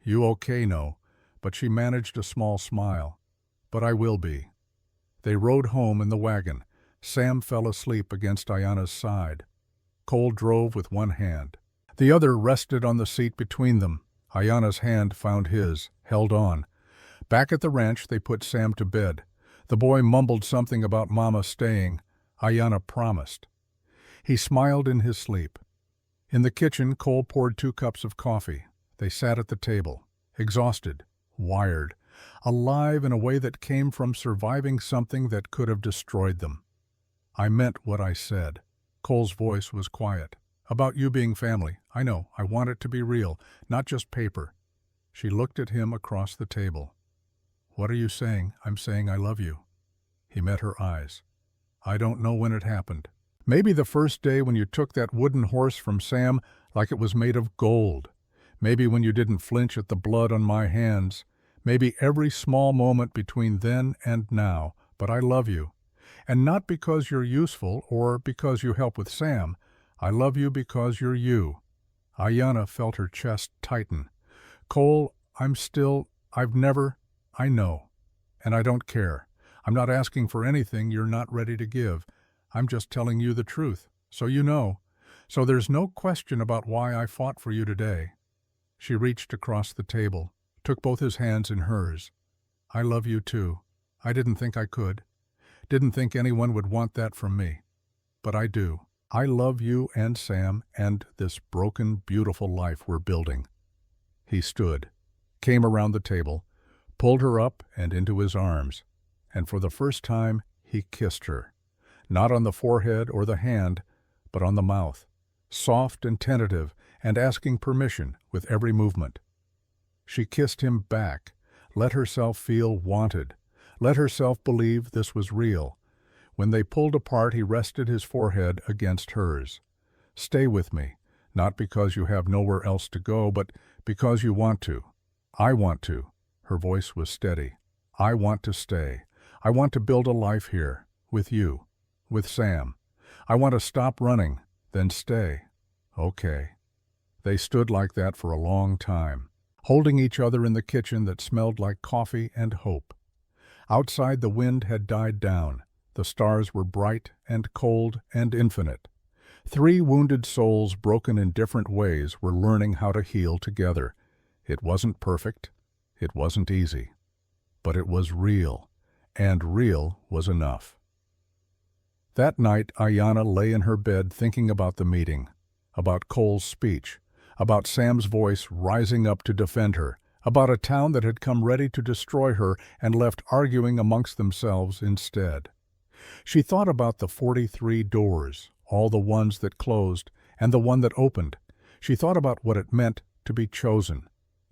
Speaker 1: You okay, no? But she managed a small smile. But I will be. They rode home in the wagon. Sam fell asleep against Ayanna's side. Cole drove with one hand. The other rested on the seat between them. Ayanna's hand found his, held on. Back at the ranch, they put Sam to bed. The boy mumbled something about Mama staying. Ayanna promised. He smiled in his sleep. In the kitchen, Cole poured 2 cups of coffee. They sat at the table, exhausted, wired, alive in a way that came from surviving something that could have destroyed them. I meant what I said. Cole's voice was quiet. About you being family. I know. I want it to be real, not just paper. She looked at him across the table. What are you saying? I'm saying I love you. He met her eyes. I don't know when it happened. Maybe the first day when you took that wooden horse from Sam like it was made of gold. Maybe when you didn't flinch at the blood on my hands. Maybe every small moment between then and now. But I love you. And not because you're useful or because you help with Sam. I love you because you're you. Ayanna felt her chest tighten. Cole, I know. And I don't care. I'm not asking for anything you're not ready to give. I'm just telling you the truth, so you know. So there's no question about why I fought for you today. She reached across the table, took both his hands in hers. I love you too. I didn't think I could. Didn't think anyone would want that from me. But I do. I love you and Sam and this broken, beautiful life we're building. He stood, came around the table, pulled her up and into his arms, and for the first time he kissed her. Not on the forehead or the hand, but on the mouth, soft and tentative and asking permission with every movement. She kissed him back, let herself feel wanted, let herself believe this was real. When they pulled apart, he rested his forehead against hers. Stay with me, not because you have nowhere else to go, but because you want to. I want to. Her voice was steady. I want to stay. I want to build a life here, with you. With Sam. I want to stop running, then stay. Okay. They stood like that for a long time, holding each other in the kitchen that smelled like coffee and hope. Outside the wind had died down. The stars were bright and cold and infinite. Three wounded souls broken in different ways were learning how to heal together. It wasn't perfect. It wasn't easy. But it was real, and real was enough. That night, Ayanna lay in her bed thinking about the meeting, about Cole's speech, about Sam's voice rising up to defend her, about a town that had come ready to destroy her and left arguing amongst themselves instead. She thought about the 43 doors, all the ones that closed and the one that opened. She thought about what it meant to be chosen,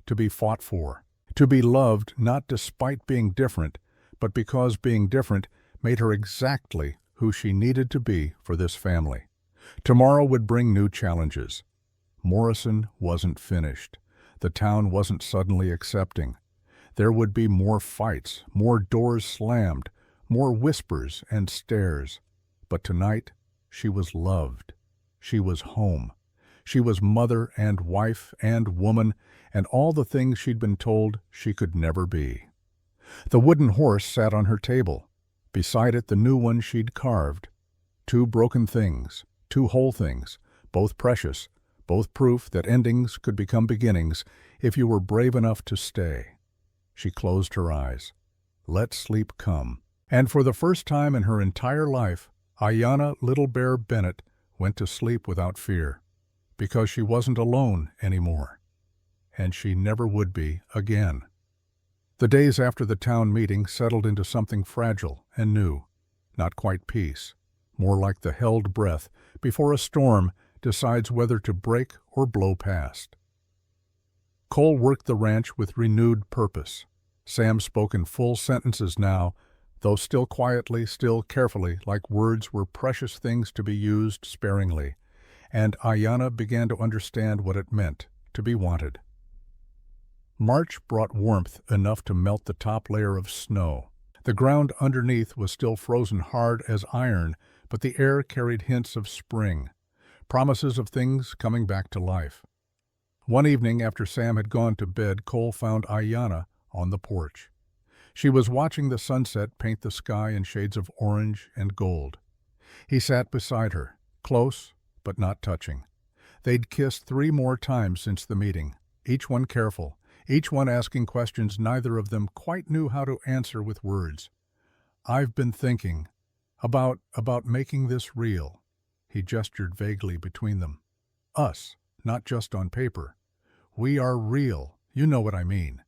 Speaker 1: to be fought for, to be loved not despite being different, but because being different made her exactly who she needed to be for this family. Tomorrow would bring new challenges. Morrison wasn't finished. The town wasn't suddenly accepting. There would be more fights, more doors slammed, more whispers and stares. But tonight, she was loved. She was home. She was mother and wife and woman and all the things she'd been told she could never be. The wooden horse sat on her table. Beside it, the new one she'd carved. Two broken things, two whole things, both precious, both proof that endings could become beginnings if you were brave enough to stay. She closed her eyes. Let sleep come. And for the first time in her entire life, Ayanna Little Bear Bennett went to sleep without fear, because she wasn't alone anymore. And she never would be again. The days after the town meeting settled into something fragile and new, not quite peace, more like the held breath before a storm decides whether to break or blow past. Cole worked the ranch with renewed purpose. Sam spoke in full sentences now, though still quietly, still carefully, like words were precious things to be used sparingly, and Ayanna began to understand what it meant to be wanted. March brought warmth enough to melt the top layer of snow. The ground underneath was still frozen hard as iron, but the air carried hints of spring, promises of things coming back to life. One evening after Sam had gone to bed, Cole found Ayanna on the porch. She was watching the sunset paint the sky in shades of orange and gold. He sat beside her, close but not touching. They'd kissed 3 more times since the meeting, each one careful, each one asking questions neither of them quite knew how to answer with words. "I've been thinking about making this real." He gestured vaguely between them. "Us, not just on paper. We are real, you know what I mean."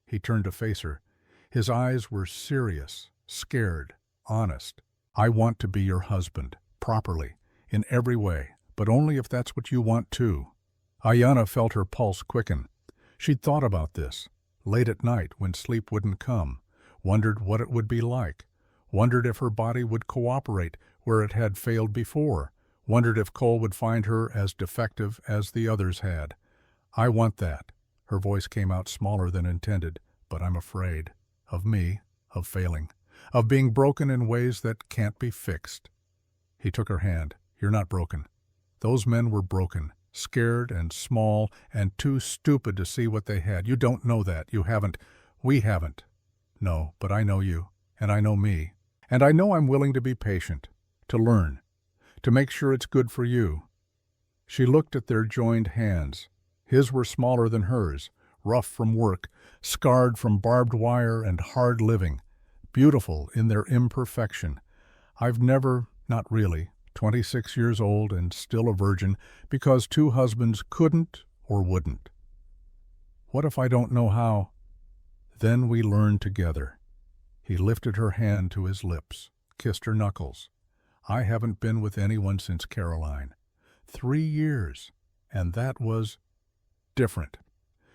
Speaker 1: He turned to face her. His eyes were serious, scared, honest. "I want to be your husband, properly, in every way, but only if that's what you want too." Ayanna felt her pulse quicken. She'd thought about this, late at night when sleep wouldn't come, wondered what it would be like, wondered if her body would cooperate where it had failed before, wondered if Cole would find her as defective as the others had. "I want that." Her voice came out smaller than intended, "but I'm afraid. Of me, of failing, of being broken in ways that can't be fixed." He took her hand. "You're not broken. Those men were broken, scared and small and too stupid to see what they had. You don't know that. You haven't. We haven't. No, but I know you, and I know me. And I know I'm willing to be patient, to learn, to make sure it's good for you." She looked at their joined hands. His were smaller than hers, rough from work, scarred from barbed wire and hard living, beautiful in their imperfection. "I've never, not really, 26 years old and still a virgin, because 2 husbands couldn't or wouldn't. What if I don't know how?" "Then we learn together." He lifted her hand to his lips, kissed her knuckles. "I haven't been with anyone since Caroline. 3 years, and that was different.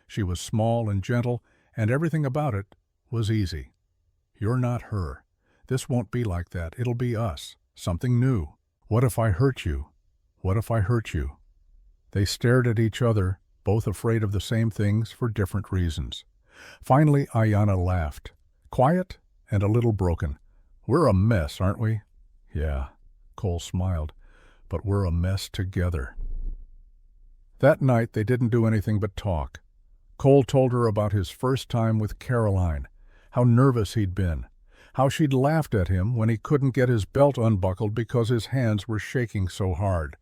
Speaker 1: She was small and gentle, and everything about it was easy. You're not her. This won't be like that. It'll be us, something new. What if I hurt you? What if I hurt you?" They stared at each other, both afraid of the same things for different reasons. Finally, Ayanna laughed, quiet and a little broken. "We're a mess, aren't we?" "Yeah." Cole smiled. but we're a mess together. That night they didn't do anything but talk. Cole told her about his first time with Caroline, how nervous he'd been, how she'd laughed at him when he couldn't get his belt unbuckled because his hands were shaking so hard,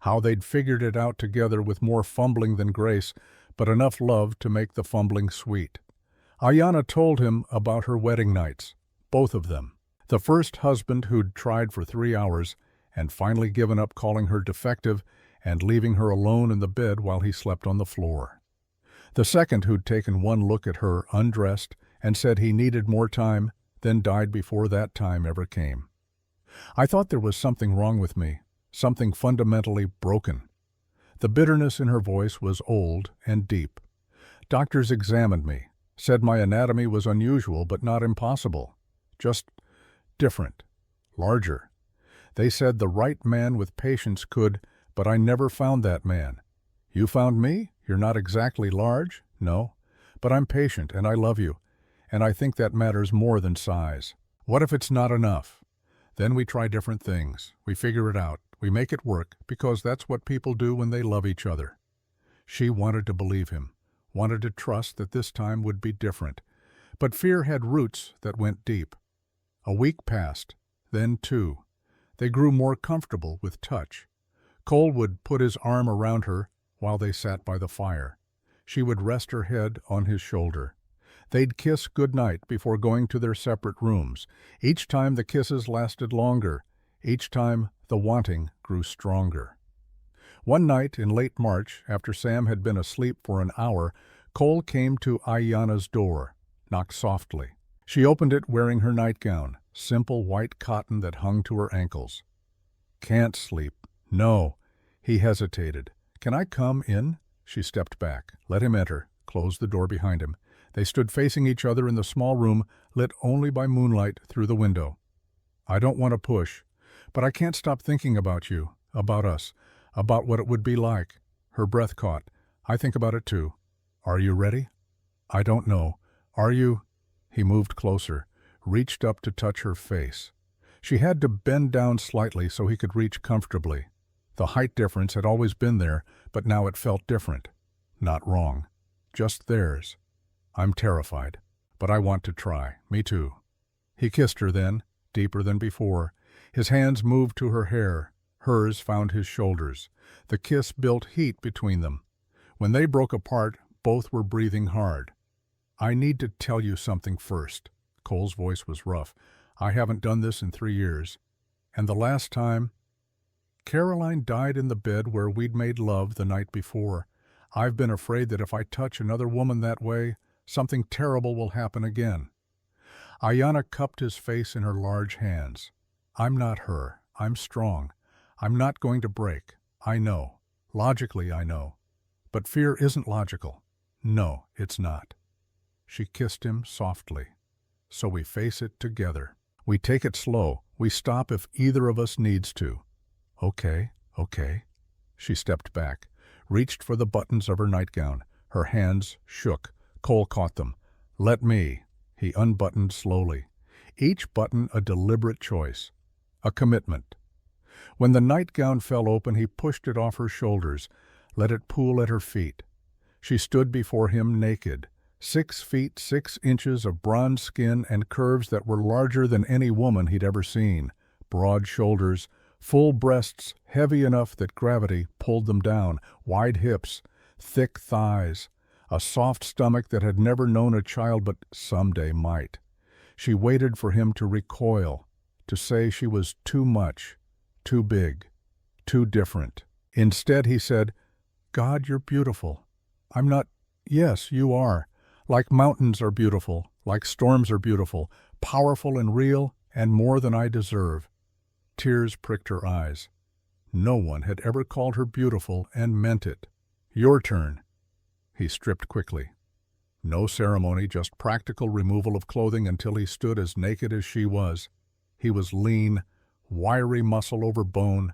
Speaker 1: how they'd figured it out together with more fumbling than grace, but enough love to make the fumbling sweet. Ayanna told him about her wedding nights, both of them. The first husband who'd tried for 3 hours and finally given up calling her defective and leaving her alone in the bed while he slept on the floor. The second who'd taken one look at her undressed and said he needed more time, then died before that time ever came. I thought there was something wrong with me, something fundamentally broken. The bitterness in her voice was old and deep. Doctors examined me, said my anatomy was unusual but not impossible, just different, larger. They said the right man with patience could, but I never found that man. You found me? You're not exactly large? No. But I'm patient and I love you, and I think that matters more than size. What if it's not enough? Then we try different things. We figure it out. We make it work because that's what people do when they love each other. She wanted to believe him, wanted to trust that this time would be different. But fear had roots that went deep. A week passed, then 2. They grew more comfortable with touch. Cole would put his arm around her while they sat by the fire. She would rest her head on his shoulder. They'd kiss goodnight before going to their separate rooms. Each time the kisses lasted longer. Each time the wanting grew stronger. One night in late March, after Sam had been asleep for an hour, Cole came to Ayanna's door, knocked softly. She opened it wearing her nightgown, simple white cotton that hung to her ankles. "Can't sleep." "No." He hesitated. "Can I come in?" She stepped back, let him enter, closed the door behind him. They stood facing each other in the small room, lit only by moonlight through the window. "I don't want to push, but I can't stop thinking about you, about us, about what it would be like." Her breath caught. "I think about it too." "Are you ready?" "I don't know. Are you?" He moved closer, reached up to touch her face. She had to bend down slightly so he could reach comfortably. The height difference had always been there, but now it felt different. Not wrong. Just theirs. "I'm terrified, but I want to try. Me too." He kissed her then, deeper than before. His hands moved to her hair. Hers found his shoulders. The kiss built heat between them. When they broke apart, both were breathing hard. "I need to tell you something first." Cole's voice was rough. "I haven't done this in 3 years. And the last time, Caroline died in the bed where we'd made love the night before. I've been afraid that if I touch another woman that way, something terrible will happen again." Ayanna cupped his face in her large hands. "I'm not her. I'm strong. I'm not going to break. I know. Logically, I know. But fear isn't logical. No, it's not." She kissed him softly. "So we face it together. We take it slow. We stop if either of us needs to." "Okay, okay." She stepped back, reached for the buttons of her nightgown. Her hands shook. Cole caught them. "Let me." He unbuttoned slowly. Each button a deliberate choice, a commitment. When the nightgown fell open, he pushed it off her shoulders, let it pool at her feet. She stood before him naked, 6 feet 6 inches of bronze skin and curves that were larger than any woman he'd ever seen, broad shoulders, full breasts heavy enough that gravity pulled them down, wide hips, thick thighs, a soft stomach that had never known a child but someday might. She waited for him to recoil, to say she was too much, too big, too different. Instead he said, "God, you're beautiful. I'm not—" "Yes, you are. Like mountains are beautiful, like storms are beautiful, powerful and real, and more than I deserve." Tears pricked her eyes. No one had ever called her beautiful and meant it. "Your turn." He stripped quickly. No ceremony, just practical removal of clothing until he stood as naked as she was. He was lean, wiry muscle over bone,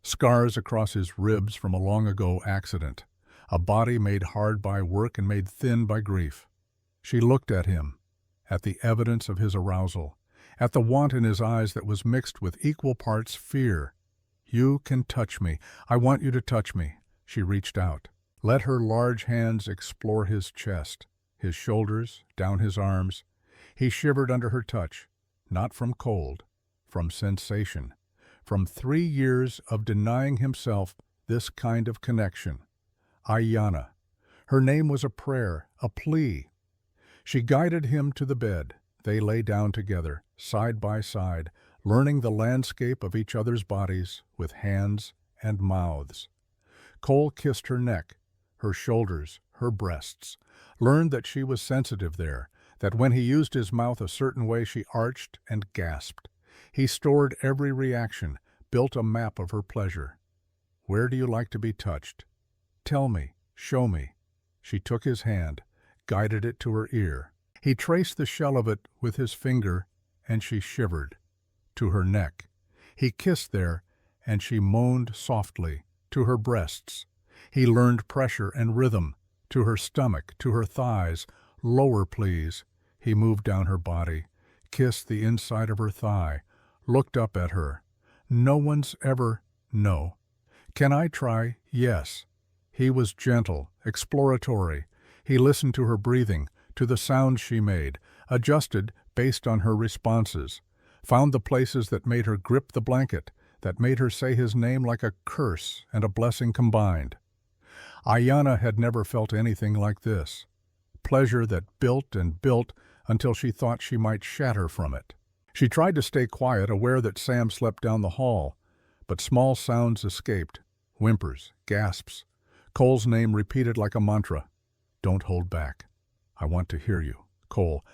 Speaker 1: scars across his ribs from a long-ago accident, a body made hard by work and made thin by grief. She looked at him, at the evidence of his arousal, at the want in his eyes that was mixed with equal parts fear. You can touch me. I want you to touch me." She reached out. Let her large hands explore his chest, his shoulders, down his arms. He shivered under her touch, not from cold, from sensation, from 3 years of denying himself this kind of connection. Ayanna. Her name was a prayer, a plea. She guided him to the bed. They lay down together, side by side, learning the landscape of each other's bodies with hands and mouths. Cole kissed her neck, her shoulders, her breasts, learned that she was sensitive there, that when he used his mouth a certain way she arched and gasped. He stored every reaction, built a map of her pleasure. "Where do you like to be touched? Tell me, show me." She took his hand, guided it to her ear. He traced the shell of it with his finger, and she shivered. To her neck. He kissed there, and she moaned softly. To her breasts. He learned pressure and rhythm. To her stomach, to her thighs. "Lower, please." He moved down her body, kissed the inside of her thigh, looked up at her. "No one's ever—" "No." "Can I try?" "Yes." He was gentle, exploratory. He listened to her breathing, to the sounds she made, adjusted based on her responses, found the places that made her grip the blanket, that made her say his name like a curse and a blessing combined. Ayanna had never felt anything like this. Pleasure that built and built until she thought she might shatter from it. She tried to stay quiet, aware that Sam slept down the hall, but small sounds escaped, whimpers, gasps. Cole's name repeated like a mantra. "Don't hold back. I want to hear you. Cole,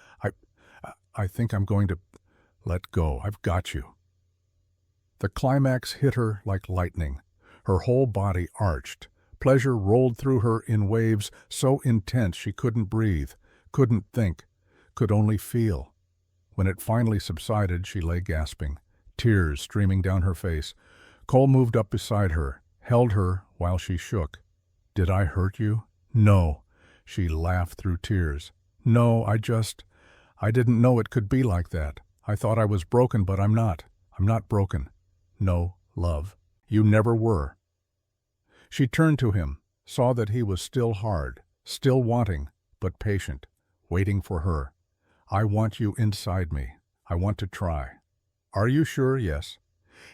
Speaker 1: I think I'm going to let go. I've got you." The climax hit her like lightning. Her whole body arched. Pleasure rolled through her in waves so intense she couldn't breathe, couldn't think, could only feel. When it finally subsided, she lay gasping, tears streaming down her face. Cole moved up beside her, held her while she shook. "Did I hurt you?" "No." She laughed through tears. "No, I didn't know it could be like that. I thought I was broken, but I'm not. I'm not broken. No, love. You never were." She turned to him, saw that he was still hard, still wanting, but patient, waiting for her. "I want you inside me. I want to try." "Are you sure?" "Yes."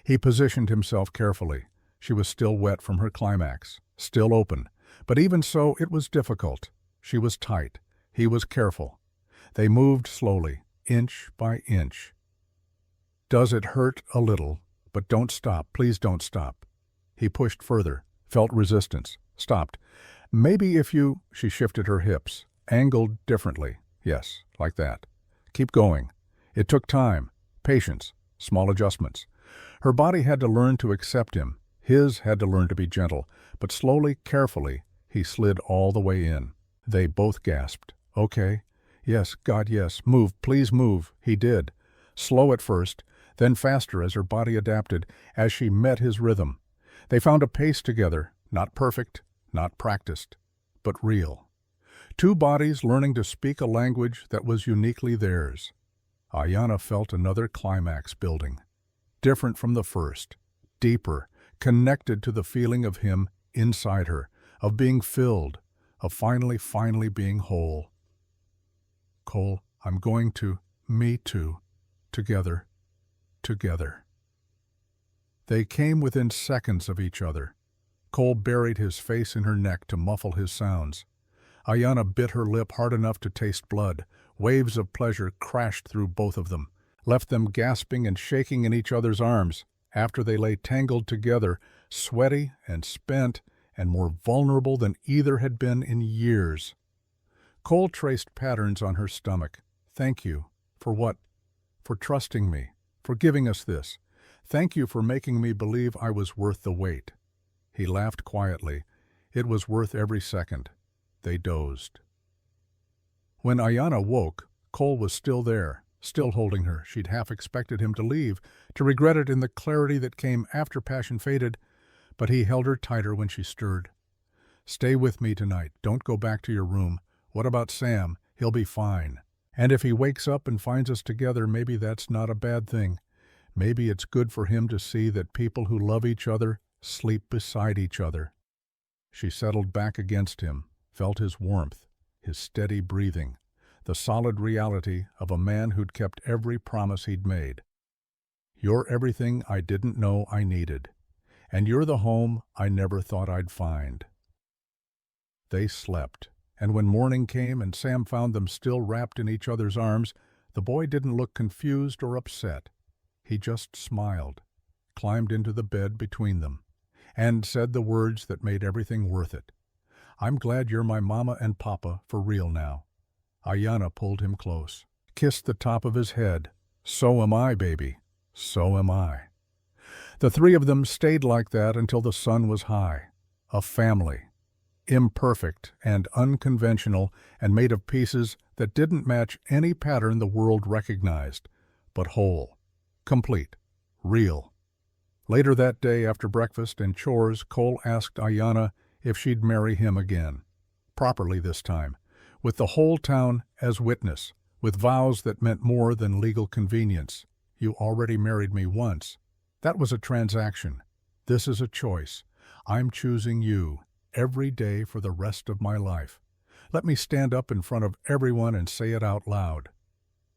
Speaker 1: He positioned himself carefully. She was still wet from her climax, still open, but even so it was difficult. She was tight. He was careful. They moved slowly, inch by inch. "Does it hurt?" "A little. But don't stop. Please don't stop." He pushed further, felt resistance, stopped. "Maybe if you—" She shifted her hips, angled differently. "Yes, like that. Keep going." It took time, patience, small adjustments. Her body had to learn to accept him. His had to learn to be gentle, but slowly, carefully, he slid all the way in. They both gasped. "Okay. Yes, God, yes. Move, please move." He did. Slow at first, then faster as her body adapted, as she met his rhythm. They found a pace together, not perfect, not practiced, but real. Two bodies learning to speak a language that was uniquely theirs. Ayanna felt another climax building. Different from the first, deeper, connected to the feeling of him inside her, of being filled, of finally being whole. "Cole, I'm going to—" "Me too. Together. Together." They came within seconds of each other. Cole buried his face in her neck to muffle his sounds. Ayanna bit her lip hard enough to taste blood. Waves of pleasure crashed through both of them, left them gasping and shaking in each other's arms. After they lay tangled together, sweaty and spent and more vulnerable than either had been in years. Cole traced patterns on her stomach. "Thank you. For what? For trusting me. For giving us this. Thank you for making me believe I was worth the wait." He laughed quietly. It was worth every second. They dozed. When Ayanna woke, Cole was still there, still holding her. She'd half expected him to leave, to regret it in the clarity that came after passion faded, but he held her tighter when she stirred. "Stay with me tonight. Don't go back to your room. What about Sam? He'll be fine. And if he wakes up and finds us together, maybe that's not a bad thing. Maybe it's good for him to see that people who love each other sleep beside each other. She settled back against him, felt his warmth, his steady breathing, the solid reality of a man who'd kept every promise he'd made. You're everything I didn't know I needed, and you're the home I never thought I'd find. They slept, and when morning came and Sam found them still wrapped in each other's arms, the boy didn't look confused or upset. He just smiled, climbed into the bed between them, and said the words that made everything worth it. I'm glad you're my mama and papa for real now. Ayanna pulled him close, kissed the top of his head. So am I, baby. So am I. The three of them stayed like that until the sun was high. A family. Imperfect and unconventional and made of pieces that didn't match any pattern the world recognized, but whole, complete, real. Later that day after breakfast and chores, Cole asked Ayanna if she'd marry him again. Properly this time, with the whole town as witness, with vows that meant more than legal convenience. You already married me once. That was a transaction. This is a choice. I'm choosing you every day for the rest of my life. Let me stand up in front of everyone and say it out loud.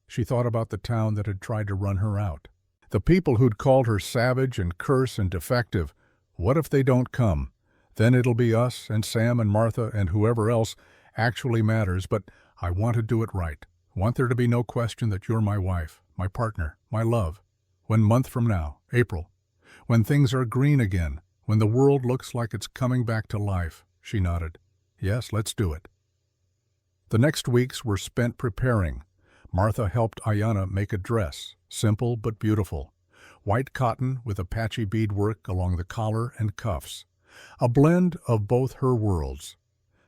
Speaker 1: She thought about the town that had tried to run her out. The people who'd called her savage and curse and defective. What if they don't come? Then it'll be us and Sam and Martha and whoever else actually matters, but I want to do it right. Want there to be no question that you're my wife, my partner, my love. 1 month from now, April, when things are green again, when the world looks like it's coming back to life, she nodded. Yes, let's do it. The next weeks were spent preparing. Martha helped Ayanna make a dress, simple but beautiful. White cotton with a patchy beadwork along the collar and cuffs. A blend of both her worlds.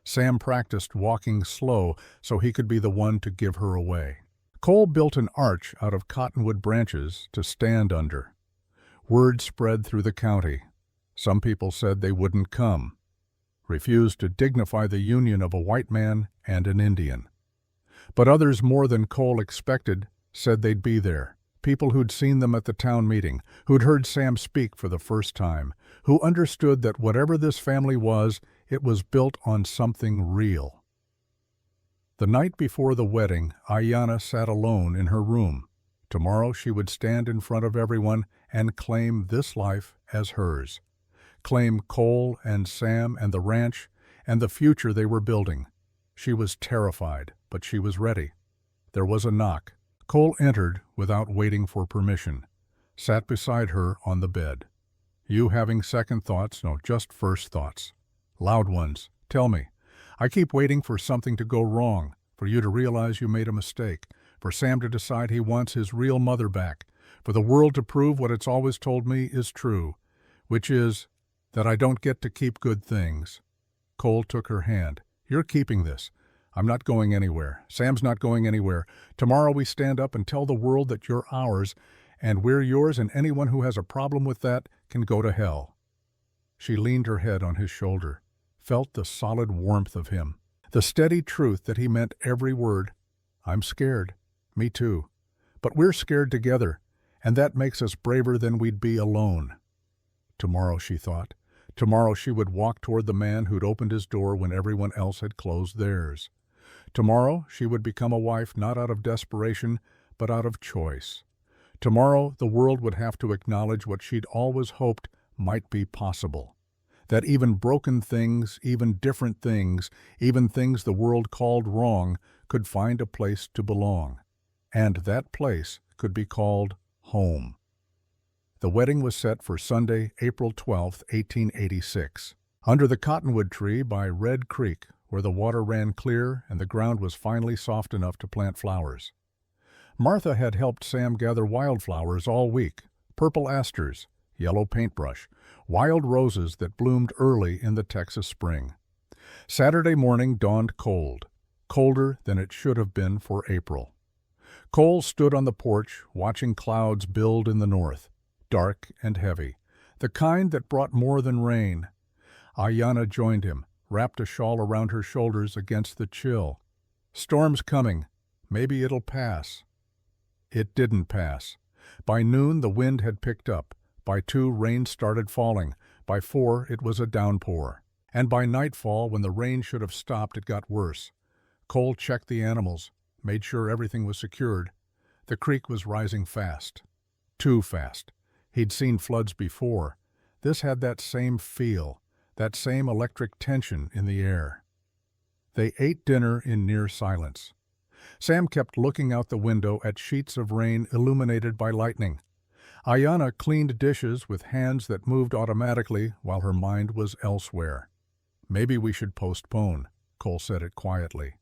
Speaker 1: Sam practiced walking slow so he could be the one to give her away. Cole built an arch out of cottonwood branches to stand under. Word spread through the county. Some people said they wouldn't come, refused to dignify the union of a white man and an Indian. But others, more than Cole expected, said they'd be there. People who'd seen them at the town meeting, who'd heard Sam speak for the first time, who understood that whatever this family was, it was built on something real. The night before the wedding, Ayanna sat alone in her room. Tomorrow she would stand in front of everyone and claim this life as hers. Claim Cole and Sam and the ranch and the future they were building. She was terrified, but she was ready. There was a knock. Cole entered without waiting for permission, sat beside her on the bed. You having second thoughts? No, just first thoughts. Loud ones. Tell me. I keep waiting for something to go wrong, for you to realize you made a mistake, for Sam to decide he wants his real mother back, for the world to prove what it's always told me is true, which is that I don't get to keep good things. Cole took her hand. You're keeping this. I'm not going anywhere. Sam's not going anywhere. Tomorrow we stand up and tell the world that you're ours, and we're yours, and anyone who has a problem with that can go to hell. She leaned her head on his shoulder, felt the solid warmth of him, the steady truth that he meant every word. I'm scared. Me too. But we're scared together, and that makes us braver than we'd be alone. Tomorrow, she thought. Tomorrow she would walk toward the man who'd opened his door when everyone else had closed theirs. Tomorrow she would become a wife not out of desperation, but out of choice. Tomorrow the world would have to acknowledge what she'd always hoped might be possible. That even broken things, even different things, even things the world called wrong, could find a place to belong. And that place could be called home. The wedding was set for Sunday, April 12, 1886, under the cottonwood tree by Red Creek, where the water ran clear and the ground was finally soft enough to plant flowers. Martha had helped Sam gather wildflowers all week, purple asters, yellow paintbrush, wild roses that bloomed early in the Texas spring. Saturday morning dawned cold, colder than it should have been for April. Cole stood on the porch watching clouds build in the north, dark and heavy, the kind that brought more than rain. Ayanna joined him, wrapped a shawl around her shoulders against the chill. Storm's coming. Maybe it'll pass. It didn't pass. By noon, the wind had picked up. By 2, rain started falling. By 4, it was a downpour. And by nightfall, when the rain should have stopped, it got worse. Cole checked the animals, made sure everything was secured. The creek was rising fast. Too fast. He'd seen floods before. This had that same feel, that same electric tension in the air. They ate dinner in near silence. Sam kept looking out the window at sheets of rain illuminated by lightning. Ayanna cleaned dishes with hands that moved automatically while her mind was elsewhere. "Maybe we should postpone," Cole said it quietly.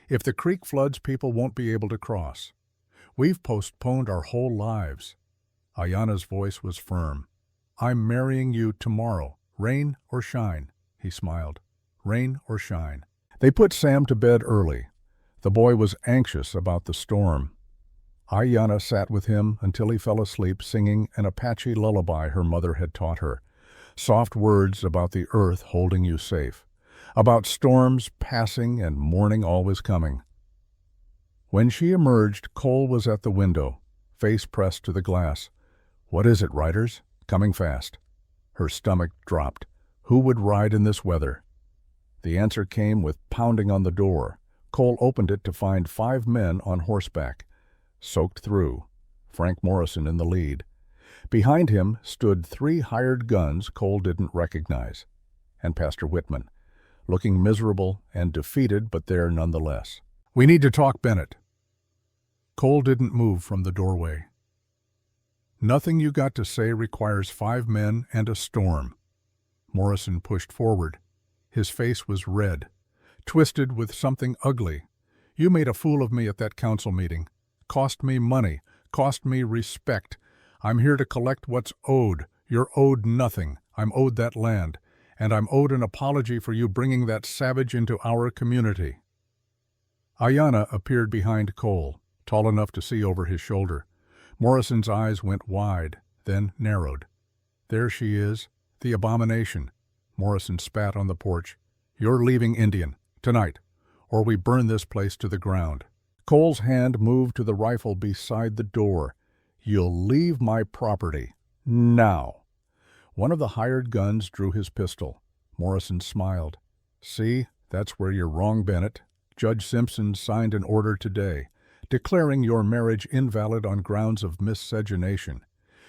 Speaker 1: "If the creek floods, people won't be able to cross. We've postponed our whole lives." Ayanna's voice was firm. "I'm marrying you tomorrow, rain or shine," he smiled. "Rain or shine." They put Sam to bed early. The boy was anxious about the storm. Ayanna sat with him until he fell asleep singing an Apache lullaby her mother had taught her. Soft words about the earth holding you safe, about storms passing and morning always coming. When she emerged, Cole was at the window, face pressed to the glass. "What is it, riders? Coming fast." Her stomach dropped. Who would ride in this weather? The answer came with pounding on the door. Cole opened it to find 5 men on horseback, soaked through, Frank Morrison in the lead. Behind him stood 3 hired guns Cole didn't recognize, and Pastor Whitman, looking miserable and defeated, but there nonetheless. "We need to talk, Bennett." Cole didn't move from the doorway. "Nothing you got to say requires 5 men and a storm." Morrison pushed forward. His face was red, twisted with something ugly. "You made a fool of me at that council meeting. Cost me money, cost me respect. I'm here to collect what's owed. You're owed nothing. I'm owed that land, and I'm owed an apology for you bringing that savage into our community." Ayanna appeared behind Cole, tall enough to see over his shoulder. Morrison's eyes went wide, then narrowed. "There she is, the abomination." Morrison spat on the porch. "You're leaving Indian, tonight, or we burn this place to the ground." Cole's hand moved to the rifle beside the door. "You'll leave my property. Now." One of the hired guns drew his pistol. Morrison smiled. "See, that's where you're wrong, Bennett. Judge Simpson signed an order today, declaring your marriage invalid on grounds of miscegenation.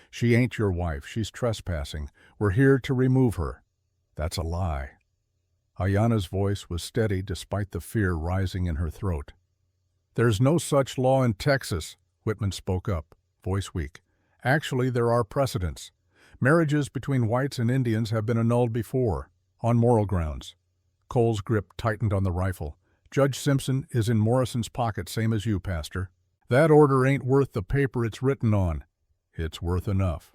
Speaker 1: She ain't your wife. She's trespassing. We're here to remove her." "That's a lie." Ayanna's voice was steady despite the fear rising in her throat. "There's no such law in Texas," Whitman spoke up, voice weak. "Actually, there are precedents. Marriages between whites and Indians have been annulled before, on moral grounds." Cole's grip tightened on the rifle. "Judge Simpson is in Morrison's pocket, same as you, Pastor. That order ain't worth the paper it's written on." "It's worth enough."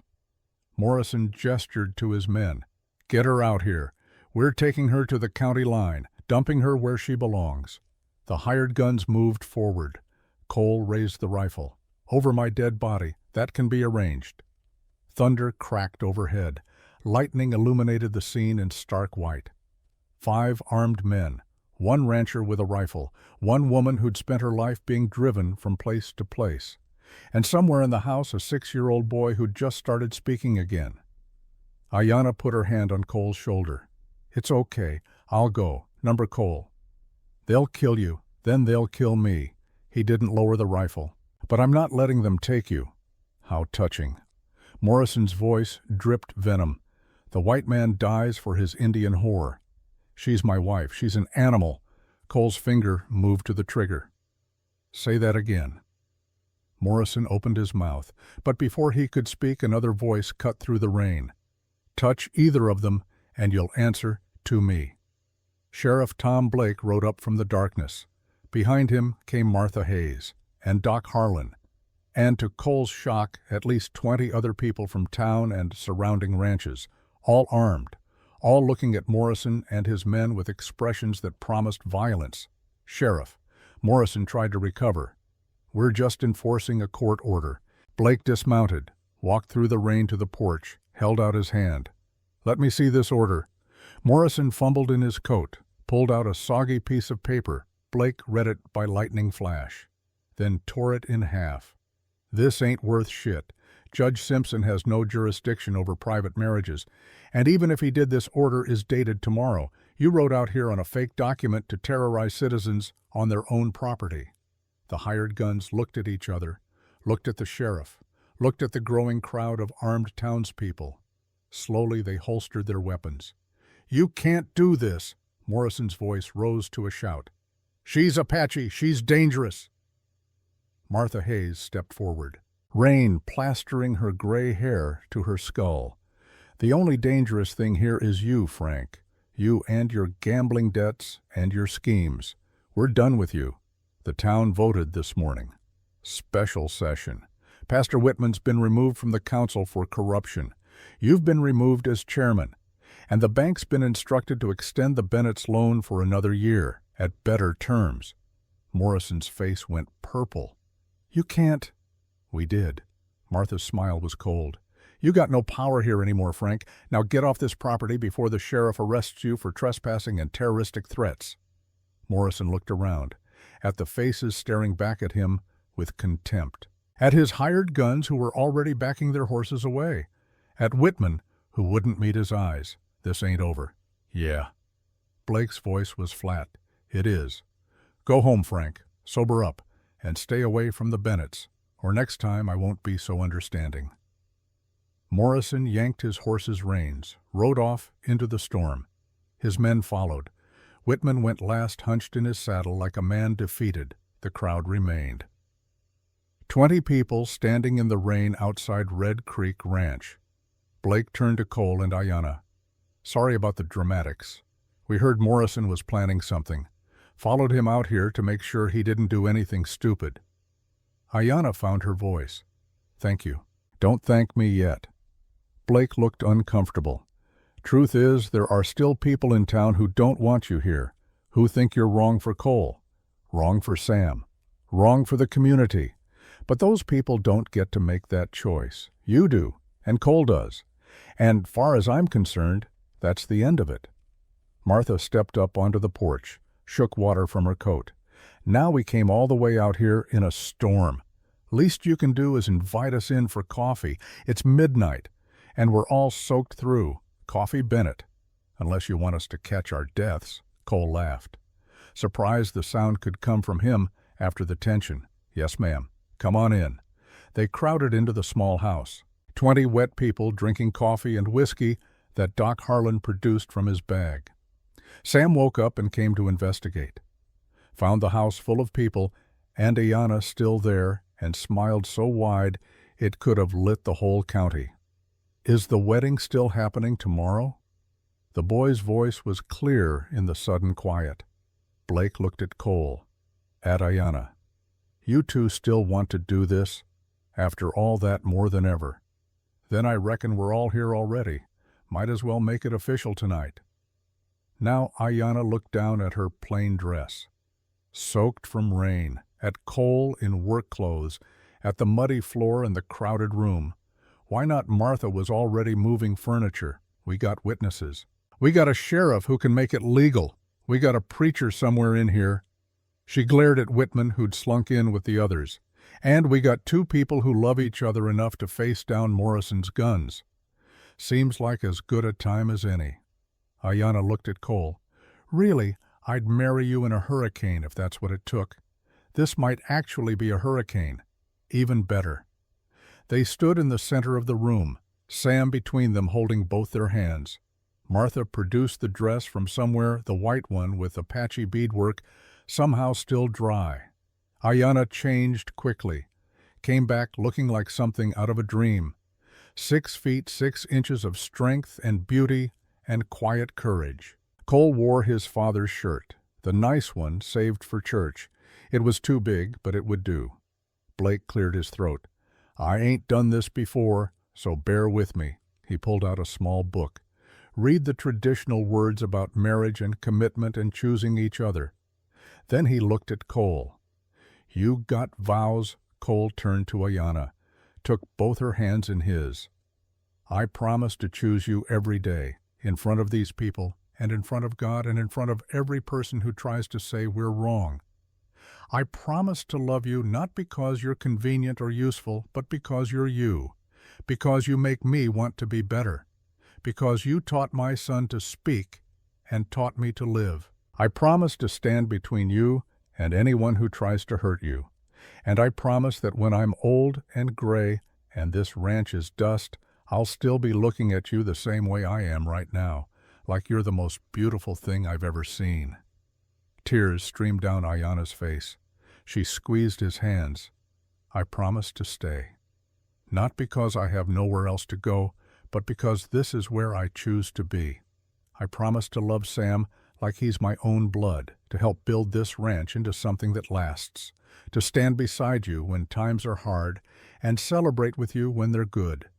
Speaker 1: Morrison gestured to his men. "Get her out here. We're taking her to the county line, dumping her where she belongs." The hired guns moved forward. Cole raised the rifle. "Over my dead body. That can be arranged." Thunder cracked overhead. Lightning illuminated the scene in stark white. 5 armed men, 1 rancher with a rifle, 1 woman who'd spent her life being driven from place to place, and somewhere in the house a 6-year-old boy who'd just started speaking again. Ayanna put her hand on Cole's shoulder. "It's okay. I'll go. Number Cole. They'll kill you, then they'll kill me." He didn't lower the rifle. "But I'm not letting them take you." How touching. Morrison's voice dripped venom. "The white man dies for his Indian whore. She's my wife. She's an animal." Cole's finger moved to the trigger. "Say that again." Morrison opened his mouth, but before he could speak, another voice cut through the rain. "Touch either of them, and you'll answer to me." Sheriff Tom Blake rode up from the darkness. Behind him came Martha Hayes and Doc Harlan, and to Cole's shock, at least 20 other people from town and surrounding ranches, all armed, all looking at Morrison and his men with expressions that promised violence. "Sheriff," Morrison tried to recover. "We're just enforcing a court order." Blake dismounted, walked through the rain to the porch, held out his hand. "Let me see this order." Morrison fumbled in his coat, pulled out a soggy piece of paper. Blake read it by lightning flash, then tore it in half. "This ain't worth shit. Judge Simpson has no jurisdiction over private marriages, and even if he did, this order is dated tomorrow. You rode out here on a fake document to terrorize citizens on their own property." The hired guns looked at each other, looked at the sheriff, looked at the growing crowd of armed townspeople. Slowly they holstered their weapons. "You can't do this!" Morrison's voice rose to a shout. "She's Apache. She's dangerous." Martha Hayes stepped forward, rain plastering her gray hair to her skull. "The only dangerous thing here is you, Frank. You and your gambling debts and your schemes. We're done with you. The town voted this morning. Special session. Pastor Whitman's been removed from the council for corruption. You've been removed as chairman. And the bank's been instructed to extend the Bennett's loan for another year, at better terms." Morrison's face went purple. "You can't—" "We did." Martha's smile was cold. "You got no power here anymore, Frank. Now get off this property before the sheriff arrests you for trespassing and terroristic threats." Morrison looked around, at the faces staring back at him with contempt, at his hired guns who were already backing their horses away, at Whitman, who wouldn't meet his eyes. "This ain't over." "Yeah." Blake's voice was flat. "It is. Go home, Frank. Sober up, and stay away from the Bennetts, or next time I won't be so understanding." Morrison yanked his horse's reins, rode off into the storm. His men followed. Whitman went last, hunched in his saddle like a man defeated. The crowd remained. 20 people standing in the rain outside Red Creek Ranch. Blake turned to Cole and Ayanna. "Sorry about the dramatics. We heard Morrison was planning something. Followed him out here to make sure he didn't do anything stupid." Ayanna found her voice. "Thank you." "Don't thank me yet." Blake looked uncomfortable. "Truth is, there are still people in town who don't want you here, who think you're wrong for Cole, wrong for Sam, wrong for the community. But those people don't get to make that choice. You do, and Cole does. And far as I'm concerned, that's the end of it." Martha stepped up onto the porch, shook water from her coat. "Now we came all the way out here in a storm. Least you can do is invite us in for coffee. It's midnight, and we're all soaked through. Coffee Bennett. Unless you want us to catch our deaths." Cole laughed. Surprised the sound could come from him after the tension. "Yes, ma'am. Come on in." They crowded into the small house. 20 wet people drinking coffee and whiskey that Doc Harlan produced from his bag. Sam woke up and came to investigate. Found the house full of people, and Ayanna still there, and smiled so wide it could have lit the whole county. "Is the wedding still happening tomorrow?" The boy's voice was clear in the sudden quiet. Blake looked at Cole, at Ayanna. "You two still want to do this? After all that, more than ever. Then I reckon we're all here already. Might as well make it official tonight." Now Ayanna looked down at her plain dress, soaked from rain, at Cole in work clothes, at the muddy floor and the crowded room. Why not Martha was already moving furniture. We got witnesses. We got a sheriff who can make it legal. We got a preacher somewhere in here. She glared at Whitman, who'd slunk in with the others. And we got 2 people who love each other enough to face down Morrison's guns. Seems like as good a time as any. Ayanna looked at Cole. "Really, I'd marry you in a hurricane if that's what it took. This might actually be a hurricane. Even better." They stood in the center of the room, Sam between them holding both their hands. Martha produced the dress from somewhere, the white one with Apache beadwork, somehow still dry. Ayanna changed quickly, came back looking like something out of a dream. 6 feet 6 inches of strength and beauty and quiet courage. Cole wore his father's shirt, the nice one saved for church. It was too big, but it would do. Blake cleared his throat. "I ain't done this before, so bear with me." He pulled out a small book. "Read the traditional words about marriage and commitment and choosing each other." Then he looked at Cole. "You got vows?" Cole turned to Ayanna, took both her hands in his. "I promise to choose you every day, in front of these people, and in front of God, and in front of every person who tries to say we're wrong. I promise to love you not because you're convenient or useful, but because you're you. because you make me want to be better, because you taught my son to speak and taught me to live. I promise to stand between you and anyone who tries to hurt you. And I promise that when I'm old and gray and this ranch is dust, I'll still be looking at you the same way I am right now, like you're the most beautiful thing I've ever seen." Tears streamed down Ayanna's face. She squeezed his hands. "I promise to stay. Not because I have nowhere else to go, but because this is where I choose to be. I promise to love Sam like he's my own blood, to help build this ranch into something that lasts, to stand beside you when times are hard and celebrate with you when they're good.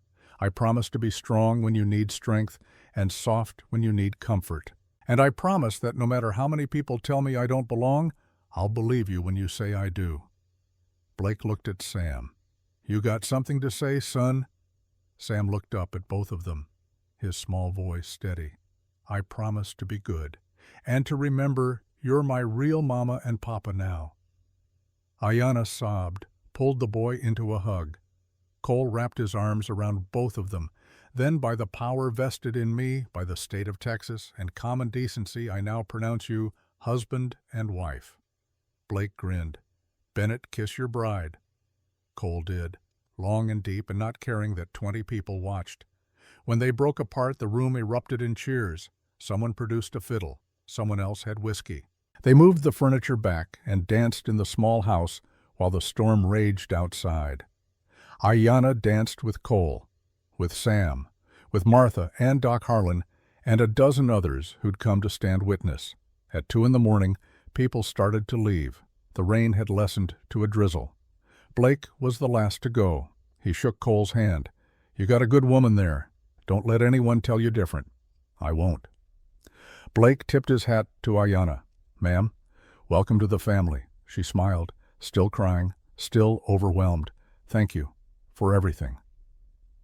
Speaker 1: I promise to be strong when you need strength and soft when you need comfort. And I promise that no matter how many people tell me I don't belong, I'll believe you when you say I do." Blake looked at Sam. "You got something to say, son?" Sam looked up at both of them, his small voice steady. "I promise to be good, and to remember you're my real mama and papa now." Ayanna sobbed, pulled the boy into a hug. Cole wrapped his arms around both of them. "Then by the power vested in me by the state of Texas and common decency, I now pronounce you husband and wife." Blake grinned. "Bennett, kiss your bride." Cole did, long and deep and not caring that 20 people watched. When they broke apart, the room erupted in cheers. Someone produced a fiddle. Someone else had whiskey. They moved the furniture back and danced in the small house while the storm raged outside. Ayanna danced with Cole, with Sam, with Martha and Doc Harlan, and a dozen others who'd come to stand witness. At 2 a.m, people started to leave. The rain had lessened to a drizzle. Blake was the last to go. He shook Cole's hand. "You got a good woman there. Don't let anyone tell you different." "I won't." Blake tipped his hat to Ayanna. "Ma'am, welcome to the family." She smiled, still crying, still overwhelmed. "Thank you for everything."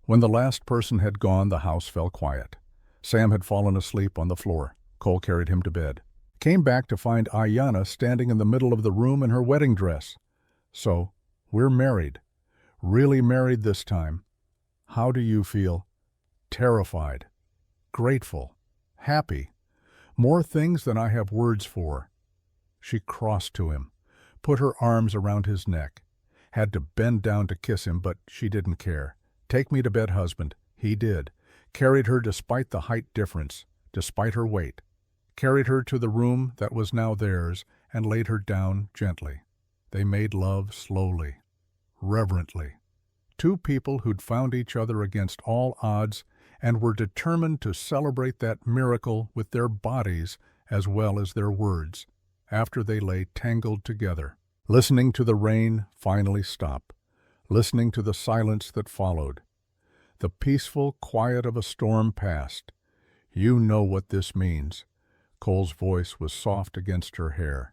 Speaker 1: When the last person had gone, the house fell quiet. Sam had fallen asleep on the floor. Cole carried him to bed. Came back to find Ayanna standing in the middle of the room in her wedding dress. "So, we're married. Really married this time. How do you feel?" "Terrified. Grateful. Happy. More things than I have words for." She crossed to him, put her arms around his neck. Had to bend down to kiss him, but she didn't care. "Take me to bed, husband." He did. Carried her despite the height difference, despite her weight. Carried her to the room that was now theirs and laid her down gently. They made love slowly, reverently. Two people who'd found each other against all odds and were determined to celebrate that miracle with their bodies as well as their words, after they lay tangled together, listening to the rain finally stop, listening to the silence that followed. The peaceful quiet of a storm passed. "You know what this means." Cole's voice was soft against her hair.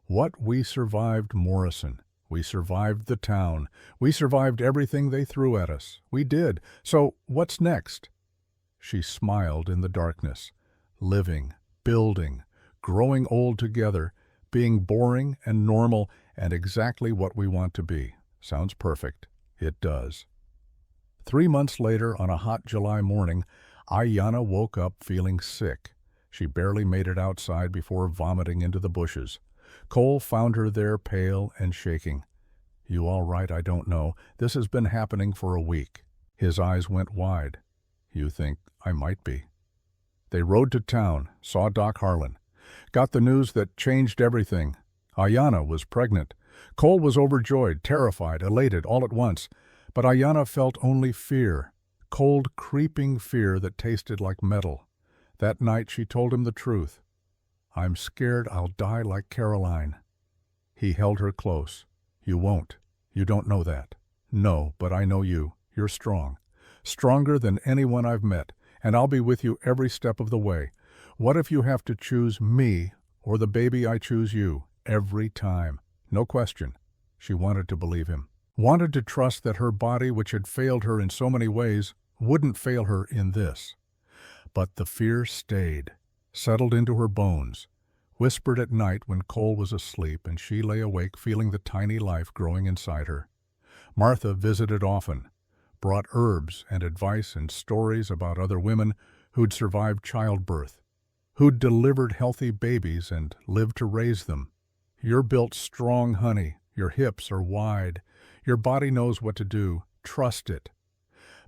Speaker 1: "What we survived Morrison. We survived the town. We survived everything they threw at us. We did. So what's next?" She smiled in the darkness. Living, building, growing old together, being boring and normal and exactly what we want to be. Sounds perfect. It does. 3 months later, on a hot July morning, Ayanna woke up feeling sick. She barely made it outside before vomiting into the bushes. Cole found her there, pale and shaking. "You all right? I don't know. This has been happening for a week." His eyes went wide. "You think I might be?" They rode to town, saw Doc Harlan. Got the news that changed everything. Ayanna was pregnant. Cole was overjoyed, terrified, elated, all at once. But Ayanna felt only fear, cold, creeping fear that tasted like metal. That night she told him the truth. "I'm scared I'll die like Caroline." He held her close. "You won't. You don't know that." "No, but I know you. You're strong. Stronger than anyone I've met, and I'll be with you every step of the way. What if you have to choose me or the baby I choose you? Every time. No question." She wanted to believe him. Wanted to trust that her body, which had failed her in so many ways, wouldn't fail her in this. But the fear stayed, settled into her bones, whispered at night when Cole was asleep and she lay awake feeling the tiny life growing inside her. Martha visited often, brought herbs and advice and stories about other women who'd survived childbirth, who'd delivered healthy babies and lived to raise them. You're built strong, honey. Your hips are wide. Your body knows what to do. Trust it.